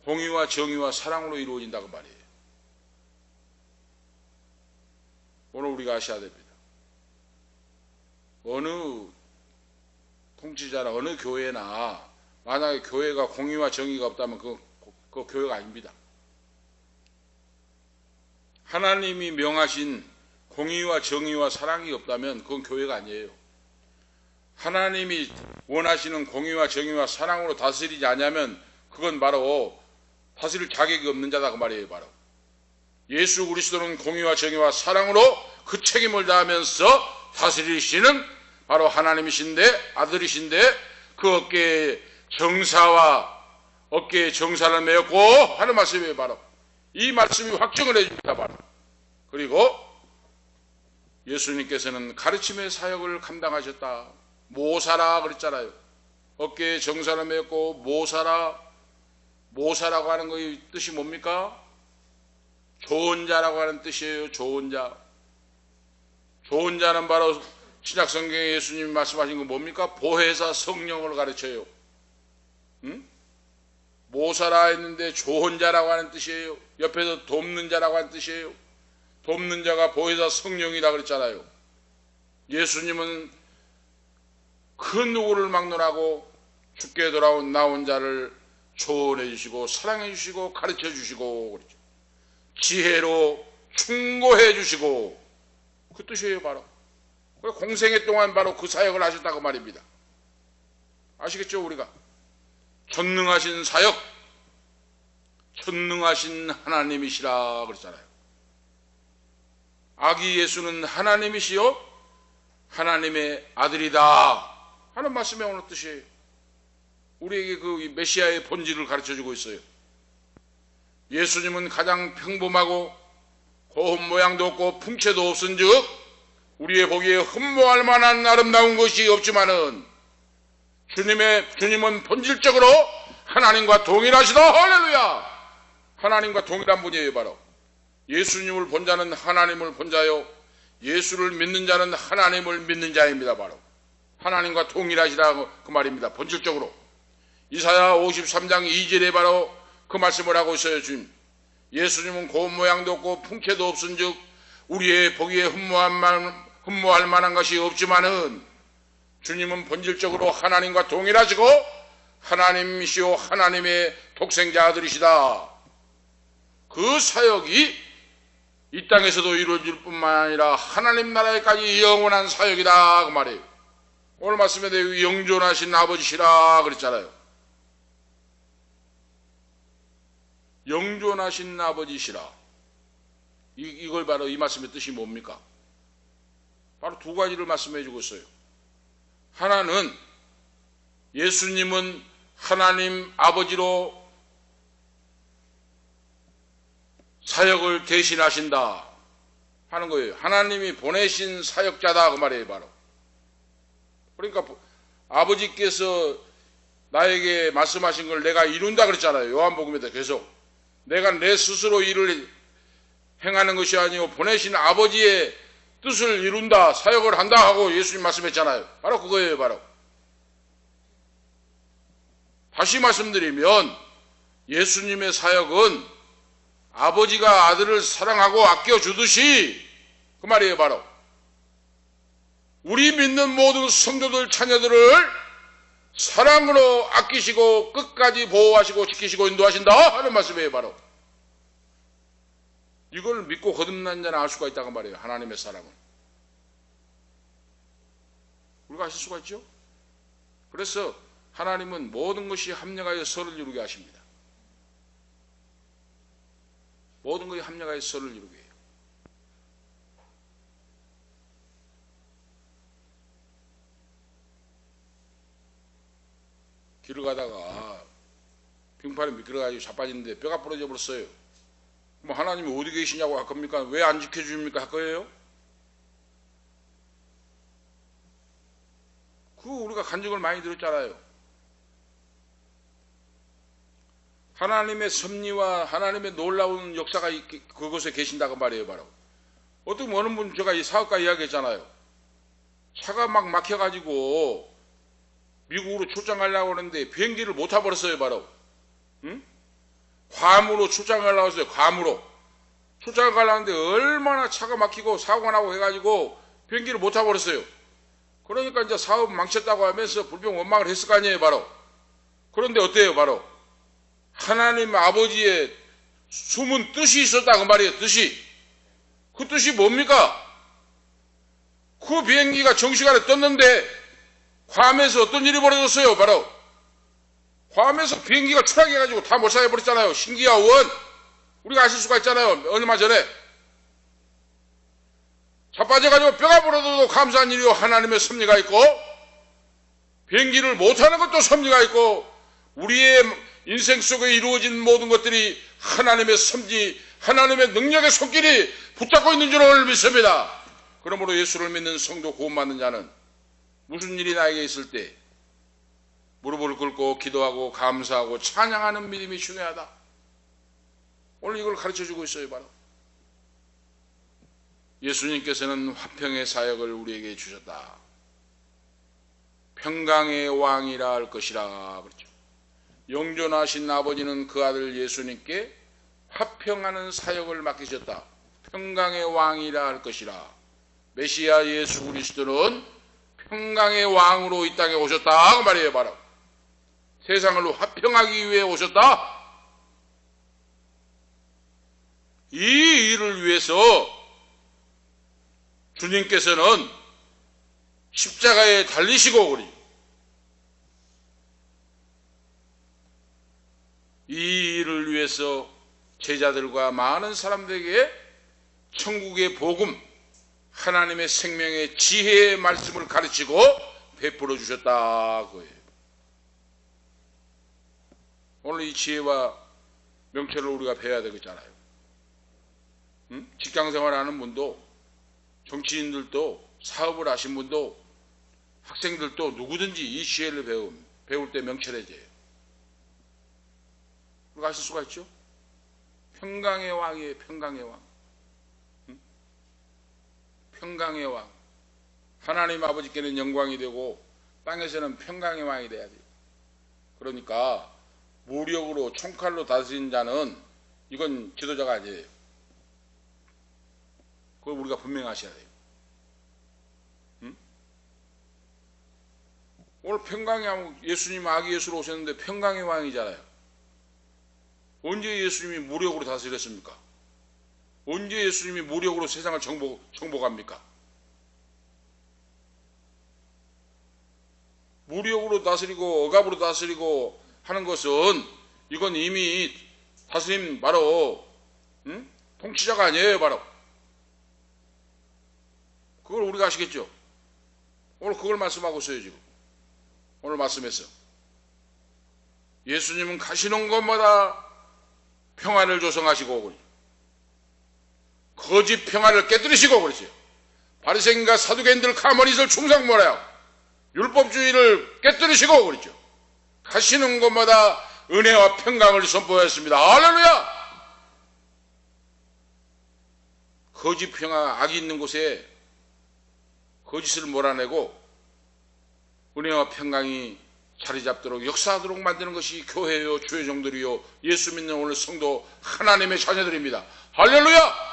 공의와 정의와 사랑으로 이루어진다고 말이에요. 오늘 우리가 아셔야 됩니다. 어느 통치자나 어느 교회나 만약에 교회가 공의와 정의가 없다면 그 교회가 아닙니다. 하나님이 명하신 공의와 정의와 사랑이 없다면 그건 교회가 아니에요. 하나님이 원하시는 공의와 정의와 사랑으로 다스리지 않으면 그건 바로 다스릴 자격이 없는 자다 그 말이에요. 바로 예수 그리스도는 공의와 정의와 사랑으로 그 책임을 다하면서 다스리시는 바로 하나님이신데 아들이신데 그 어깨에 정사를 메었고 하는 말씀이에요. 바로 이 말씀이 확증을 해줍니다. 바로 그리고 예수님께서는 가르침의 사역을 감당하셨다. 모사라 그랬잖아요. 어깨에 정사를 메었고 모사라고 하는 것의 뜻이 뭡니까? 좋은 자라고 하는 뜻이에요. 좋은 자. 좋은 자는 바로 신약성경에 예수님이 말씀하신 건 뭡니까? 보혜사 성령을 가르쳐요. 응? 모사라 했는데 좋은 자라고 하는 뜻이에요. 옆에서 돕는 자라고 하는 뜻이에요. 돕는 자가 보혜사 성령이라 그랬잖아요. 예수님은 그 누구를 막론하고 죽게 나온 자를 조언해 주시고 사랑해 주시고 가르쳐 주시고 그렇죠. 지혜로 충고해 주시고 그 뜻이에요. 바로 공생애 동안 바로 그 사역을 하셨다고 말입니다. 아시겠죠? 우리가 전능하신 사역, 전능하신 하나님이시라 그랬잖아요. 아기 예수는 하나님이시요 하나님의 아들이다 하는 말씀이 오는 뜻이에요. 우리에게 그 메시아의 본질을 가르쳐주고 있어요. 예수님은 가장 평범하고 고운 모양도 없고 풍채도 없은즉 우리의 보기에 흠모할 만한 아름다운 것이 없지만은 주님은 본질적으로 하나님과 동일하시다. 할렐루야. 하나님과 동일한 분이에요. 바로 예수님을 본 자는 하나님을 본 자요 예수를 믿는 자는 하나님을 믿는 자입니다. 바로 하나님과 동일하시다 그 말입니다. 본질적으로 이사야 53장 2절에 바로 그 말씀을 하고 있어요. 주님 예수님은 고운 모양도 없고 풍채도 없은즉 우리의 보기에 흠모할 만한 것이 없지만은 주님은 본질적으로 하나님과 동일하시고 하나님이시오 하나님의 독생자 아들이시다. 그 사역이 이 땅에서도 이루어질 뿐만 아니라 하나님 나라에까지 영원한 사역이다 그 말이에요. 오늘 말씀에 대해 영존하신 아버지시라 그랬잖아요. 영존하신 아버지시라. 이걸 바로 이 말씀의 뜻이 뭡니까? 바로 두 가지를 말씀해 주고 있어요. 하나는 예수님은 하나님 아버지로 사역을 대신하신다 하는 거예요. 하나님이 보내신 사역자다 그 말이에요. 바로 그러니까 아버지께서 나에게 말씀하신 걸 내가 이룬다 그랬잖아요. 요한복음에도 계속 내가 내 스스로 일을 행하는 것이 아니고 보내신 아버지의 뜻을 이룬다, 사역을 한다 하고 예수님 말씀했잖아요. 바로 그거예요, 바로. 다시 말씀드리면 예수님의 사역은 아버지가 아들을 사랑하고 아껴주듯이 그 말이에요, 바로. 우리 믿는 모든 성도들, 자녀들을 사랑으로 아끼시고 끝까지 보호하시고 지키시고 인도하신다 하는 말씀이에요, 바로. 이걸 믿고 거듭난 자는 알 수가 있다고 말이에요, 하나님의 사랑은. 우리가 아실 수가 있죠? 그래서 하나님은 모든 것이 합력하여 선을 이루게 하십니다. 모든 것이 합력하여 선을 이루게 해요. 길을 가다가 빙판에 미끄러가지고 자빠지는데 뼈가 부러져 버렸어요. 뭐 하나님이 어디 계시냐고 할 겁니까? 왜 안 지켜줍니까? 할 거예요? 우리가 간증을 많이 들었잖아요. 하나님의 섭리와 하나님의 놀라운 역사가 그곳에 계신다고 말이에요, 바로. 어떤 어느 분, 제가 이 사업가 이야기했잖아요. 차가 막 막혀가지고 미국으로 출장 가려고 하는데 비행기를 못 타버렸어요, 바로. 응? 괌으로 출장 가려고 했어요, 괌으로. 출장 가려고 하는데 얼마나 차가 막히고 사고가 나고 해가지고 비행기를 못 타버렸어요. 그러니까 이제 사업 망쳤다고 하면서 불평 원망을 했을 거 아니에요, 바로. 그런데 어때요, 바로? 하나님 아버지의 숨은 뜻이 있었다, 그 말이에요, 뜻이. 그 뜻이 뭡니까? 그 비행기가 정시간에 떴는데 괌에서 어떤 일이 벌어졌어요, 바로. 괌에서 비행기가 추락해가지고 다 못 살아버렸잖아요. 신기하원. 우리가 아실 수가 있잖아요, 얼마 전에. 자빠져가지고 뼈가 부러져도 감사한 일이요, 하나님의 섭리가 있고, 비행기를 못하는 것도 섭리가 있고, 우리의 인생 속에 이루어진 모든 것들이 하나님의 섭리, 하나님의 능력의 손길이 붙잡고 있는 줄을 믿습니다. 그러므로 예수를 믿는 성도 구원받는 자는 무슨 일이 나에게 있을 때 무릎을 꿇고 기도하고 감사하고 찬양하는 믿음이 중요하다. 오늘 이걸 가르쳐주고 있어요, 바로. 예수님께서는 화평의 사역을 우리에게 주셨다. 평강의 왕이라 할 것이라 그랬죠. 영존하신 아버지는 그 아들 예수님께 화평하는 사역을 맡기셨다. 평강의 왕이라 할 것이라. 메시아 예수 그리스도는 평강의 왕으로 이 땅에 오셨다, 그 말이에요, 바로. 세상을 화평하기 위해 오셨다. 이 일을 위해서 주님께서는 십자가에 달리시고 그러죠. 이 일을 위해서 제자들과 많은 사람들에게 천국의 복음, 하나님의 생명의 지혜의 말씀을 가르치고 베풀어 주셨다, 그거예요. 오늘 이 지혜와 명철을 우리가 배워야 되겠잖아요. 응? 직장생활 하는 분도, 정치인들도, 사업을 하신 분도, 학생들도 누구든지 이 지혜를 배울 때 명철해져요. 우리가 아실 수가 있죠? 평강의 왕이에요, 평강의 왕. 응? 평강의 왕. 하나님 아버지께는 영광이 되고 땅에서는 평강의 왕이 돼야 돼요. 그러니까 무력으로 총칼로 다스린 자는 이건 지도자가 아니에요. 그걸 우리가 분명히 아셔야 돼요. 응? 오늘 평강의 왕, 예수님 아기 예수로 오셨는데 평강의 왕이잖아요. 언제 예수님이 무력으로 다스렸습니까? 언제 예수님이 무력으로 세상을 정복합니까? 무력으로 다스리고 억압으로 다스리고 하는 것은 이건 이미 다스림 바로 통치자가 아니에요, 바로. 그걸 우리가 아시겠죠? 오늘 그걸 말씀하고 있어요, 지금. 오늘 말씀에서 예수님은 가시는 곳마다 평안을 조성하시고 거짓 평안을 깨뜨리시고 그러세요. 바리새인과 사두개인들 가머니들 충성모라요. 율법주의를 깨뜨리시고 그러죠. 가시는 곳마다 은혜와 평강을 선포했습니다. 할렐루야! 거짓 평안, 악이 있는 곳에 거짓을 몰아내고 은혜와 평강이 자리 잡도록 역사하도록 만드는 것이 교회요, 주의 종들이요, 예수 믿는 오늘 성도 하나님의 자녀들입니다. 할렐루야!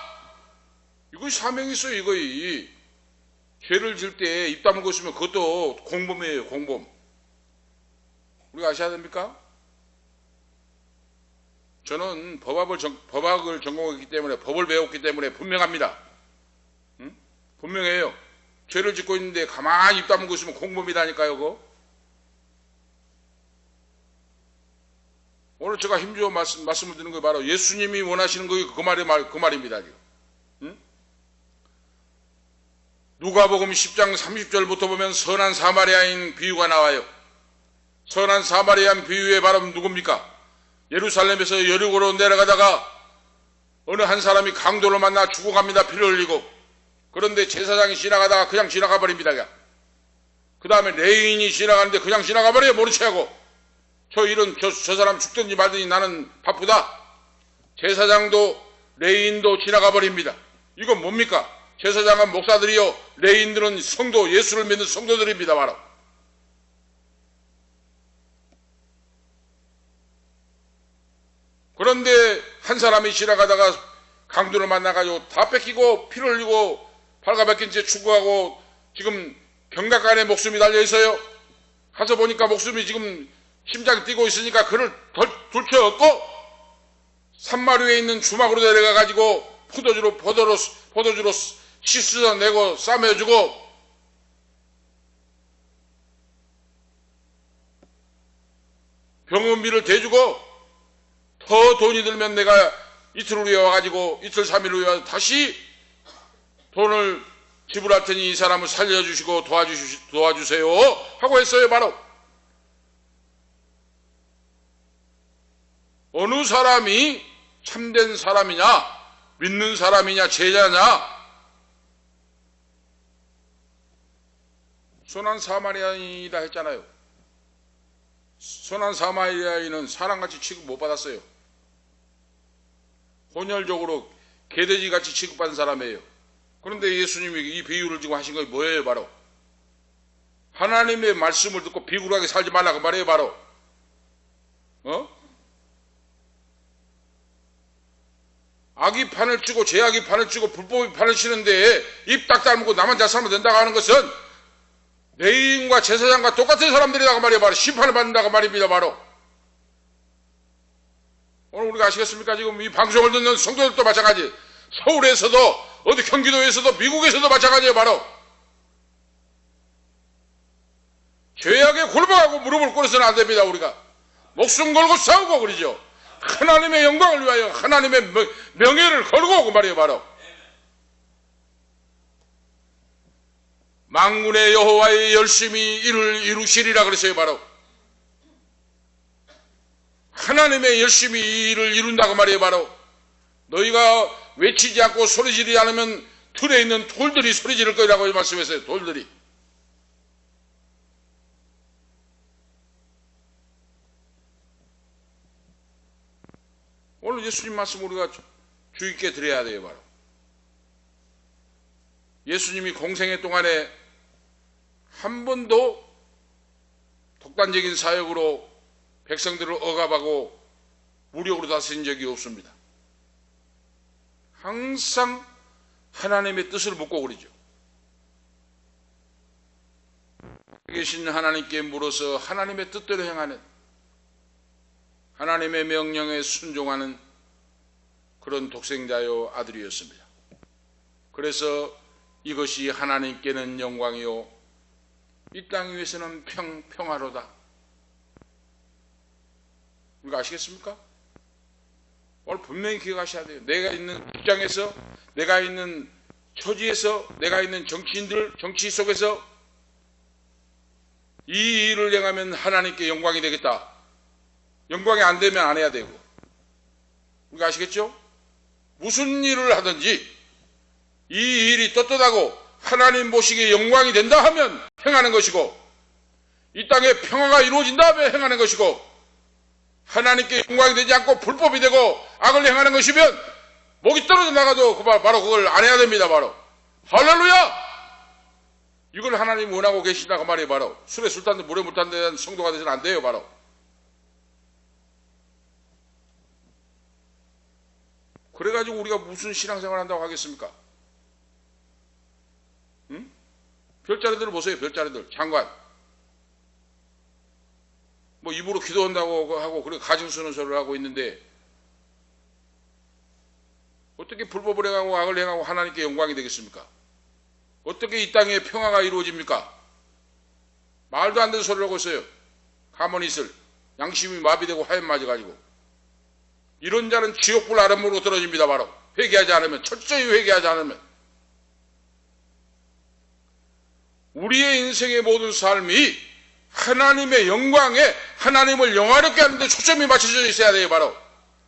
이것이 사명이 있어요. 이거이 죄를 질 때 입 다물고 있으면 그것도 공범이에요. 공범. 우리가 아셔야 됩니까? 저는 법학을 전공했기 때문에, 법을 배웠기 때문에 분명합니다. 분명해요. 죄를 짓고 있는데 가만히 입 다물고 있으면 공범이라니까요. 그거. 오늘 제가 힘주어 말씀을 드리는 거 바로 예수님이 원하시는 거 그 말입니다. 지금. 누가복음 10장 30절부터 보면 선한 사마리아인 비유가 나와요. 선한 사마리아인 비유의 바로 누굽니까? 예루살렘에서 여리고로 내려가다가 어느 한 사람이 강도를 만나 죽어갑니다. 피를 흘리고. 그런데 제사장이 지나가다가 그냥 지나가 버립니다. 그 다음에 레인이 지나가는데 그냥 지나가 버려요. 모른 체하고. 저 사람 죽든지 말든지 나는 바쁘다. 제사장도 레인도 지나가 버립니다. 이건 뭡니까? 제사장은 목사들이요, 레인들은 성도, 예수를 믿는 성도들입니다. 바로. 그런데 한 사람이 지나가다가 강도를 만나가지고 다 뺏기고 피를 흘리고 발가벗긴 채 죽어가고 지금 경각간에 목숨이 달려있어요. 가서 보니까 목숨이 지금 심장이 뛰고 있으니까 그를 둘쳐엎고 산마루에 있는 주막으로 데려가가지고 포도주로 씻어내고 싸매주고 병원비를 대주고 더 돈이 들면 내가 이틀 후에 와가지고 이틀 3일 후에 와서 다시 돈을 지불할 테니 이 사람을 살려주시고 도와주세요 하고 했어요. 바로 어느 사람이 참된 사람이냐, 믿는 사람이냐, 제자냐. 선한 사마리아인이다 했잖아요. 선한 사마리아인은 사람같이 취급 못 받았어요. 혼혈적으로 개돼지같이 취급받은 사람이에요. 그런데 예수님이 이 비유를 지금 하신 것이 뭐예요? 바로 하나님의 말씀을 듣고 비굴하게 살지 말라고 말해요. 바로 악이 판을 치고 죄악이 판을 치고 불법이 판을 치는데 입 딱 다물고 나만 잘 살면 된다고 하는 것은 레인과 제사장과 똑같은 사람들이라고 말이에요. 바로 심판을 받는다고 말입니다. 바로 오늘 우리가 아시겠습니까? 지금 이 방송을 듣는 성도들도 마찬가지. 서울에서도 어디 경기도에서도 미국에서도 마찬가지예요. 바로 죄악에 굴복하고 무릎을 꿇어서는 안 됩니다. 우리가 목숨 걸고 싸우고 그러죠. 하나님의 영광을 위하여 하나님의 명예를 걸고 그 말이에요. 바로 만군의 여호와의 열심히 이를 이루시리라 그랬어요. 바로 하나님의 열심히 일을 이룬다고 말이에요. 바로 너희가 외치지 않고 소리지르지 않으면 틀에 있는 돌들이 소리 지를 거라고 말씀했어요. 돌들이. 오늘 예수님 말씀 우리가 주의 있게 드려야 돼요. 바로 예수님이 공생애 동안에 한 번도 독단적인 사역으로 백성들을 억압하고 무력으로 다스린 적이 없습니다. 항상 하나님의 뜻을 묻고 그러죠. 계신 하나님께 물어서 하나님의 뜻대로 행하는, 하나님의 명령에 순종하는 그런 독생자요 아들이었습니다. 그래서 이것이 하나님께는 영광이요 이 땅 위에서는 평화로다. 우리가 아시겠습니까? 오늘 분명히 기억하셔야 돼요. 내가 있는 직장에서, 내가 있는 처지에서, 내가 있는 정치 속에서 이 일을 행하면 하나님께 영광이 되겠다. 영광이 안 되면 안 해야 되고. 우리가 아시겠죠? 무슨 일을 하든지 이 일이 떳떳하고 하나님 보시기에 영광이 된다 하면 행하는 것이고, 이 땅에 평화가 이루어진다 하면 행하는 것이고, 하나님께 영광이 되지 않고 불법이 되고 악을 행하는 것이면 목이 떨어져 나가도 바로 그걸 안 해야 됩니다. 바로 할렐루야! 이걸 하나님 원하고 계시다고 말이에요. 바로 술에 술 탄데 물에 물 탄데 대한 성도가 되서는 안 돼요. 바로 그래가지고 우리가 무슨 신앙생활 한다고 하겠습니까? 응? 별자리들 보세요. 별자리들 장관 뭐 입으로 기도한다고 하고 그래 가증 쓰는 소리를 하고 있는데 어떻게 불법을 행하고 악을 행하고 하나님께 영광이 되겠습니까? 어떻게 이 땅에 평화가 이루어집니까? 말도 안 되는 소리를 하고 있어요. 가만히 있을 양심이 마비되고 하얀 맞아가지고 이런 자는 지옥불 아랫목으로 떨어집니다. 바로 회개하지 않으면, 철저히 회개하지 않으면. 우리의 인생의 모든 삶이 하나님의 영광에 하나님을 영화롭게 하는 데 초점이 맞춰져 있어야 돼요. 바로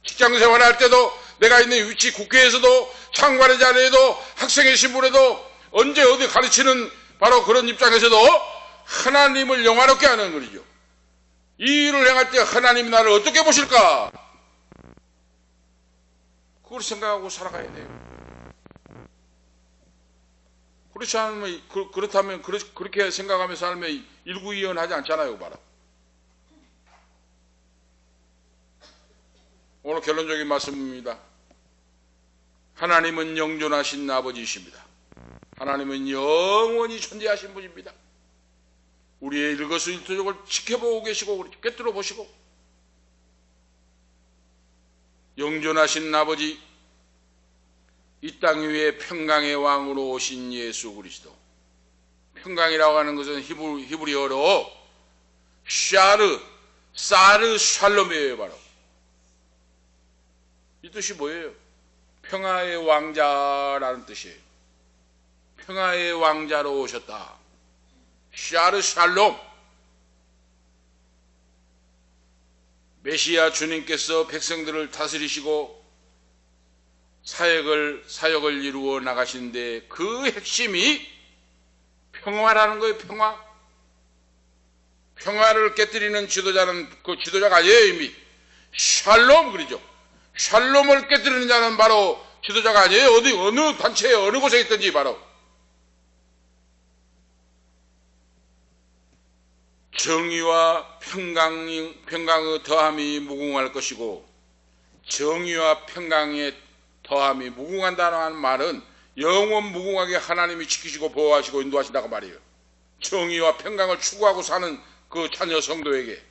직장생활 할 때도, 내가 있는 위치 국회에서도, 장관의 자리에도, 학생의 신분에도, 언제 어디 가르치는 바로 그런 입장에서도 하나님을 영화롭게 하는 거죠. 이 일을 행할 때 하나님이 나를 어떻게 보실까? 그걸 생각하고 살아가야 돼요. 그렇지 않으면, 그렇다면 그렇게 생각하면서 살면 일구이연하지 않잖아요. 바로 오늘 결론적인 말씀입니다. 하나님은 영존하신 아버지이십니다. 하나님은 영원히 존재하신 분입니다. 우리의 일거수일투족을 지켜보고 계시고 꿰뚫어 보시고, 영존하신 아버지, 이 땅 위에 평강의 왕으로 오신 예수 그리스도. 평강이라고 하는 것은 히브리어로 사르 샬롬이에요. 바로 이 뜻이 뭐예요? 평화의 왕자라는 뜻이에요. 평화의 왕자로 오셨다. 샤르 샬롬. 메시아 주님께서 백성들을 다스리시고 사역을 이루어 나가시는데 그 핵심이 평화라는 거예요. 평화를 깨뜨리는 지도자는 그 지도자가 아니에요. 이미 샬롬 그러죠. 샬롬을 깨뜨리는 자는 바로 지도자가 아니에요. 어느 단체에 어느 곳에 있든지 바로 정의와 평강의 더함이 무궁할 것이고, 정의와 평강의 더함이 무궁한다는 말은 영원 무궁하게 하나님이 지키시고 보호하시고 인도하신다고 말이에요. 정의와 평강을 추구하고 사는 그 자녀 성도에게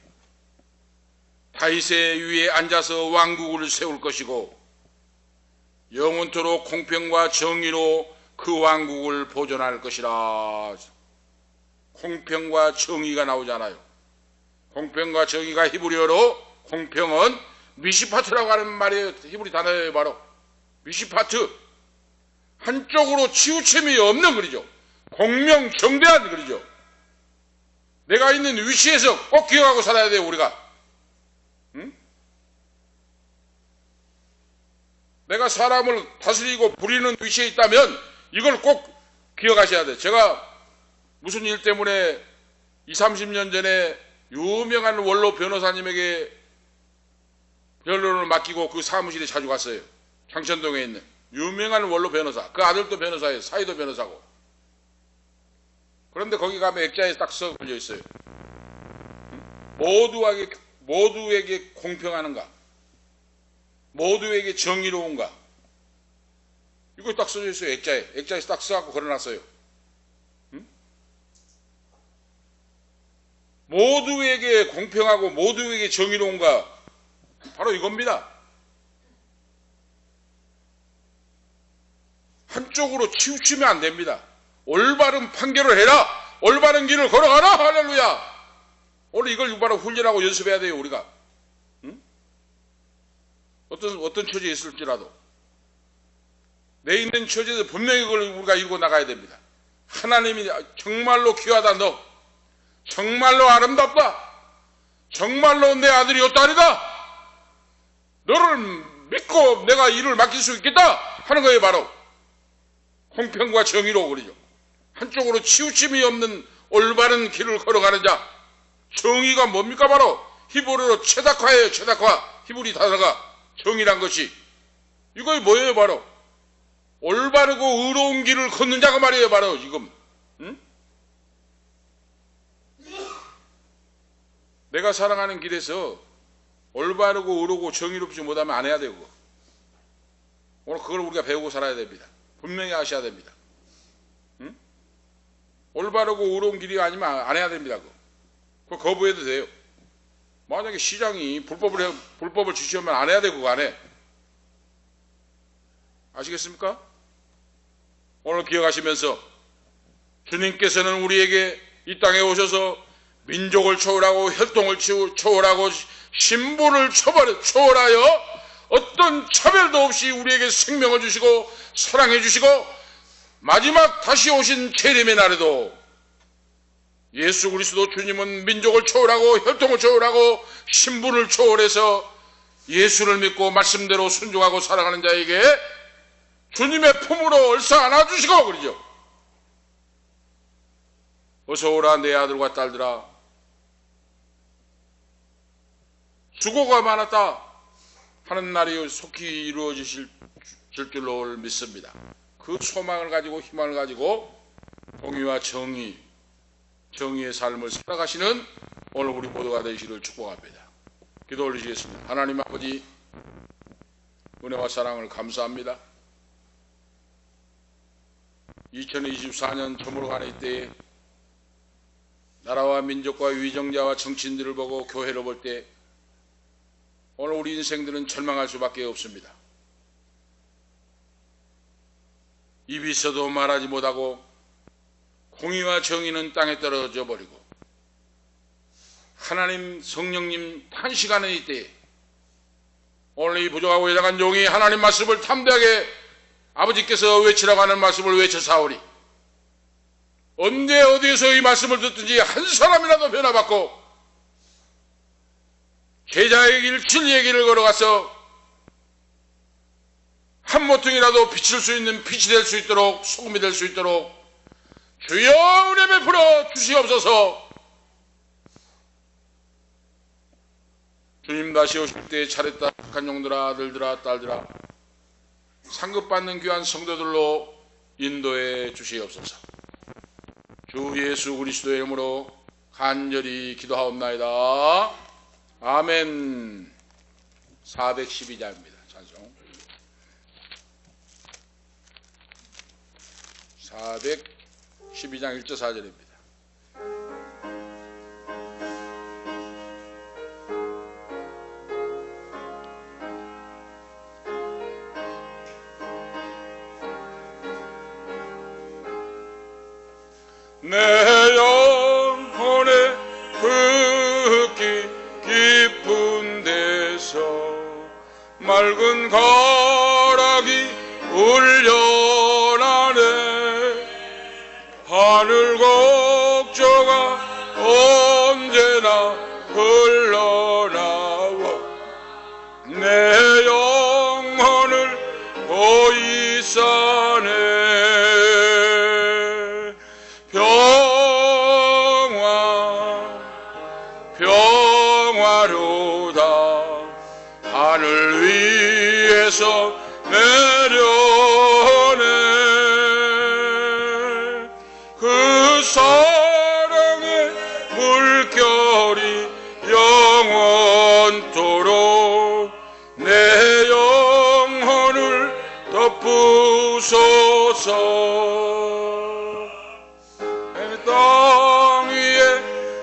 다윗의 위에 앉아서 왕국을 세울 것이고, 영원토록 공평과 정의로 그 왕국을 보존할 것이라. 공평과 정의가 나오잖아요. 공평과 정의가 히브리어로, 공평은 미시파트라고 하는 말이에요. 히브리 단어예요. 바로 미시파트. 한쪽으로 치우침이 없는 그리죠. 공명정대한 그리죠. 내가 있는 위치에서 꼭 기억하고 살아야 돼요. 우리가. 응? 내가 사람을 다스리고 부리는 위치에 있다면 이걸 꼭 기억하셔야 돼요. 제가 무슨 일 때문에 20-30년 전에 유명한 원로 변호사님에게 변론을 맡기고 그 사무실에 자주 갔어요. 장천동에 있는 유명한 원로 변호사. 그 아들도 변호사예요. 사이도 변호사고. 그런데 거기 가면 액자에 딱 써 걸려 있어요. 모두에게 공평하는가? 모두에게 정의로운가? 이거 딱 써져 있어요. 액자에 딱 써갖고 걸어놨어요. 모두에게 공평하고 모두에게 정의로운가? 바로 이겁니다. 한쪽으로 치우치면 안 됩니다. 올바른 판결을 해라. 올바른 길을 걸어가라. 할렐루야. 오늘 이걸 바로 훈련하고 연습해야 돼요. 우리가. 응? 어떤 처지에 있을지라도 내 있는 처지에서 분명히 그걸 우리가 이루고 나가야 됩니다. 하나님이 정말로 귀하다. 너 정말로 아름답다. 정말로 내 아들이 딸이다. 너를 믿고 내가 일을 맡길 수 있겠다 하는 거예요. 바로 공평과 정의로 그러죠. 한쪽으로 치우침이 없는 올바른 길을 걸어가는 자. 정의가 뭡니까? 바로 히브리어로 체다카예요. 체다카. 히브리 단어가 정의란 것이. 이거 뭐예요? 바로 올바르고 의로운 길을 걷는 자가 말이에요. 바로 지금. 응? 내가 살아가는 길에서 올바르고 의로고 정의롭지 못하면 안 해야 되고, 오늘 그걸 우리가 배우고 살아야 됩니다. 분명히 아셔야 됩니다. 응? 올바르고 의로운 길이 아니면 안 해야 됩니다. 그거 거부해도 돼요. 만약에 시장이 불법을 지시하면 안 해야 되고 그거 안 해. 아시겠습니까? 오늘 기억하시면서 주님께서는 우리에게 이 땅에 오셔서 민족을 초월하고 혈통을 초월하고 신분을 초월하여 어떤 차별도 없이 우리에게 생명을 주시고 사랑해 주시고 마지막 다시 오신 재림의 날에도 예수 그리스도 주님은 민족을 초월하고 혈통을 초월하고 신분을 초월해서 예수를 믿고 말씀대로 순종하고 살아가는 자에게 주님의 품으로 얼싸 안아주시고 그러죠. 어서 오라 내 아들과 딸들아, 수고가 많았다 하는 날이 속히 이루어지실 줄로 믿습니다. 그 소망을 가지고 희망을 가지고 공의와 정의의 삶을 살아가시는 오늘 우리 모두가 되시기를 축복합니다. 기도 올리시겠습니다. 하나님 아버지, 은혜와 사랑을 감사합니다. 2024년 저물어가는 이때에 나라와 민족과 위정자와 정치인들을 보고 교회를 볼 때 오늘 우리 인생들은 절망할 수밖에 없습니다. 입이 있어도 말하지 못하고 공의와 정의는 땅에 떨어져 버리고 하나님 성령님 탄식하는 이때에 오늘 이 부족하고 연약한 종이 하나님 말씀을 담대하게 아버지께서 외치라고 하는 말씀을 외쳐 사오리. 언제 어디에서 이 말씀을 듣든지 한 사람이라도 변화받고 제자의 길, 진리의 길을 걸어가서 한 모퉁이라도 비칠 수 있는 빛이 될 수 있도록, 소금이 될 수 있도록 주여 은혜 베풀어 주시옵소서. 주님 다시 오실 때 차례다 착한 종들아, 아들들아, 딸들아, 상급받는 귀한 성도들로 인도해 주시옵소서. 주 예수 그리스도의 이름으로 간절히 기도하옵나이다. 아멘. 412장입니다. 찬송 412장 1절 4절입니다. 내 영혼의 그 깊은 데서 맑은 가락이 울려나네. 하늘 곡조가 언제나 흘러나와 내 영혼을 보이 싸네. 평화로다 하늘 위에서 내려오네. 그 사랑의 물결이 영원토록 내 영혼을 덮으소서. 땅 위에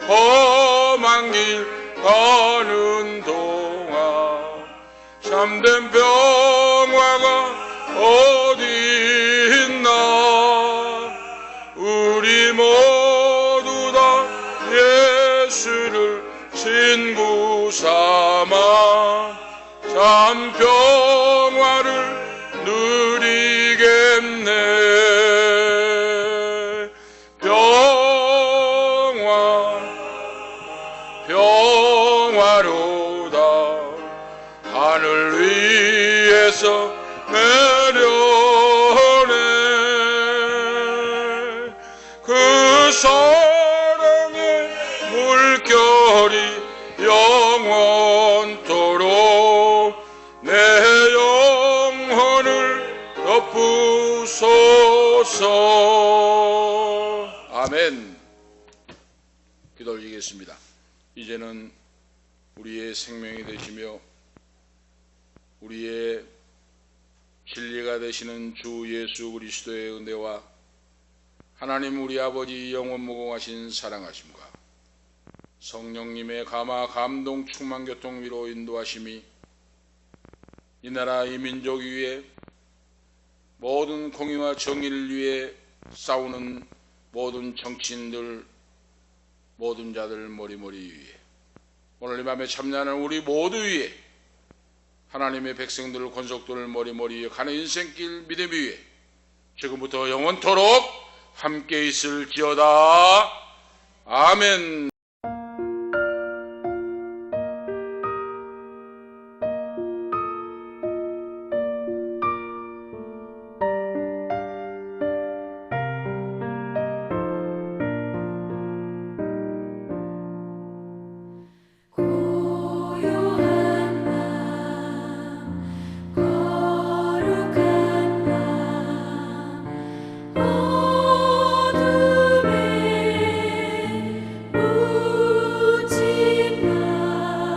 험한 길 가는 동안 참된 평화가 어디 있나. 우리 모두 다 예수를 친구 삼아 참 평화를 누리겠네. 평화로다 하늘 위에서 내려오네. 그 사랑의 물결이 영원토록 내 영혼을 덮으소서. 아멘. 기도 올리겠습니다. 이제는 우리의 생명이 되시며 우리의 진리가 되시는 주 예수 그리스도의 은혜와 하나님 우리 아버지 영원무궁하신 사랑하심과 성령님의 감화 감동 충만 교통 위로 인도하심이 이 나라 이 민족 위에 모든 공의와 정의를 위해 싸우는 모든 정치인들 모든 자들 머리머리 위에 오늘 이 밤에 참여하는 우리 모두 위에 하나님의 백성들 권속들 머리머리 위에 가는 인생길 믿음 위에 지금부터 영원토록 함께 있을지어다. 아멘.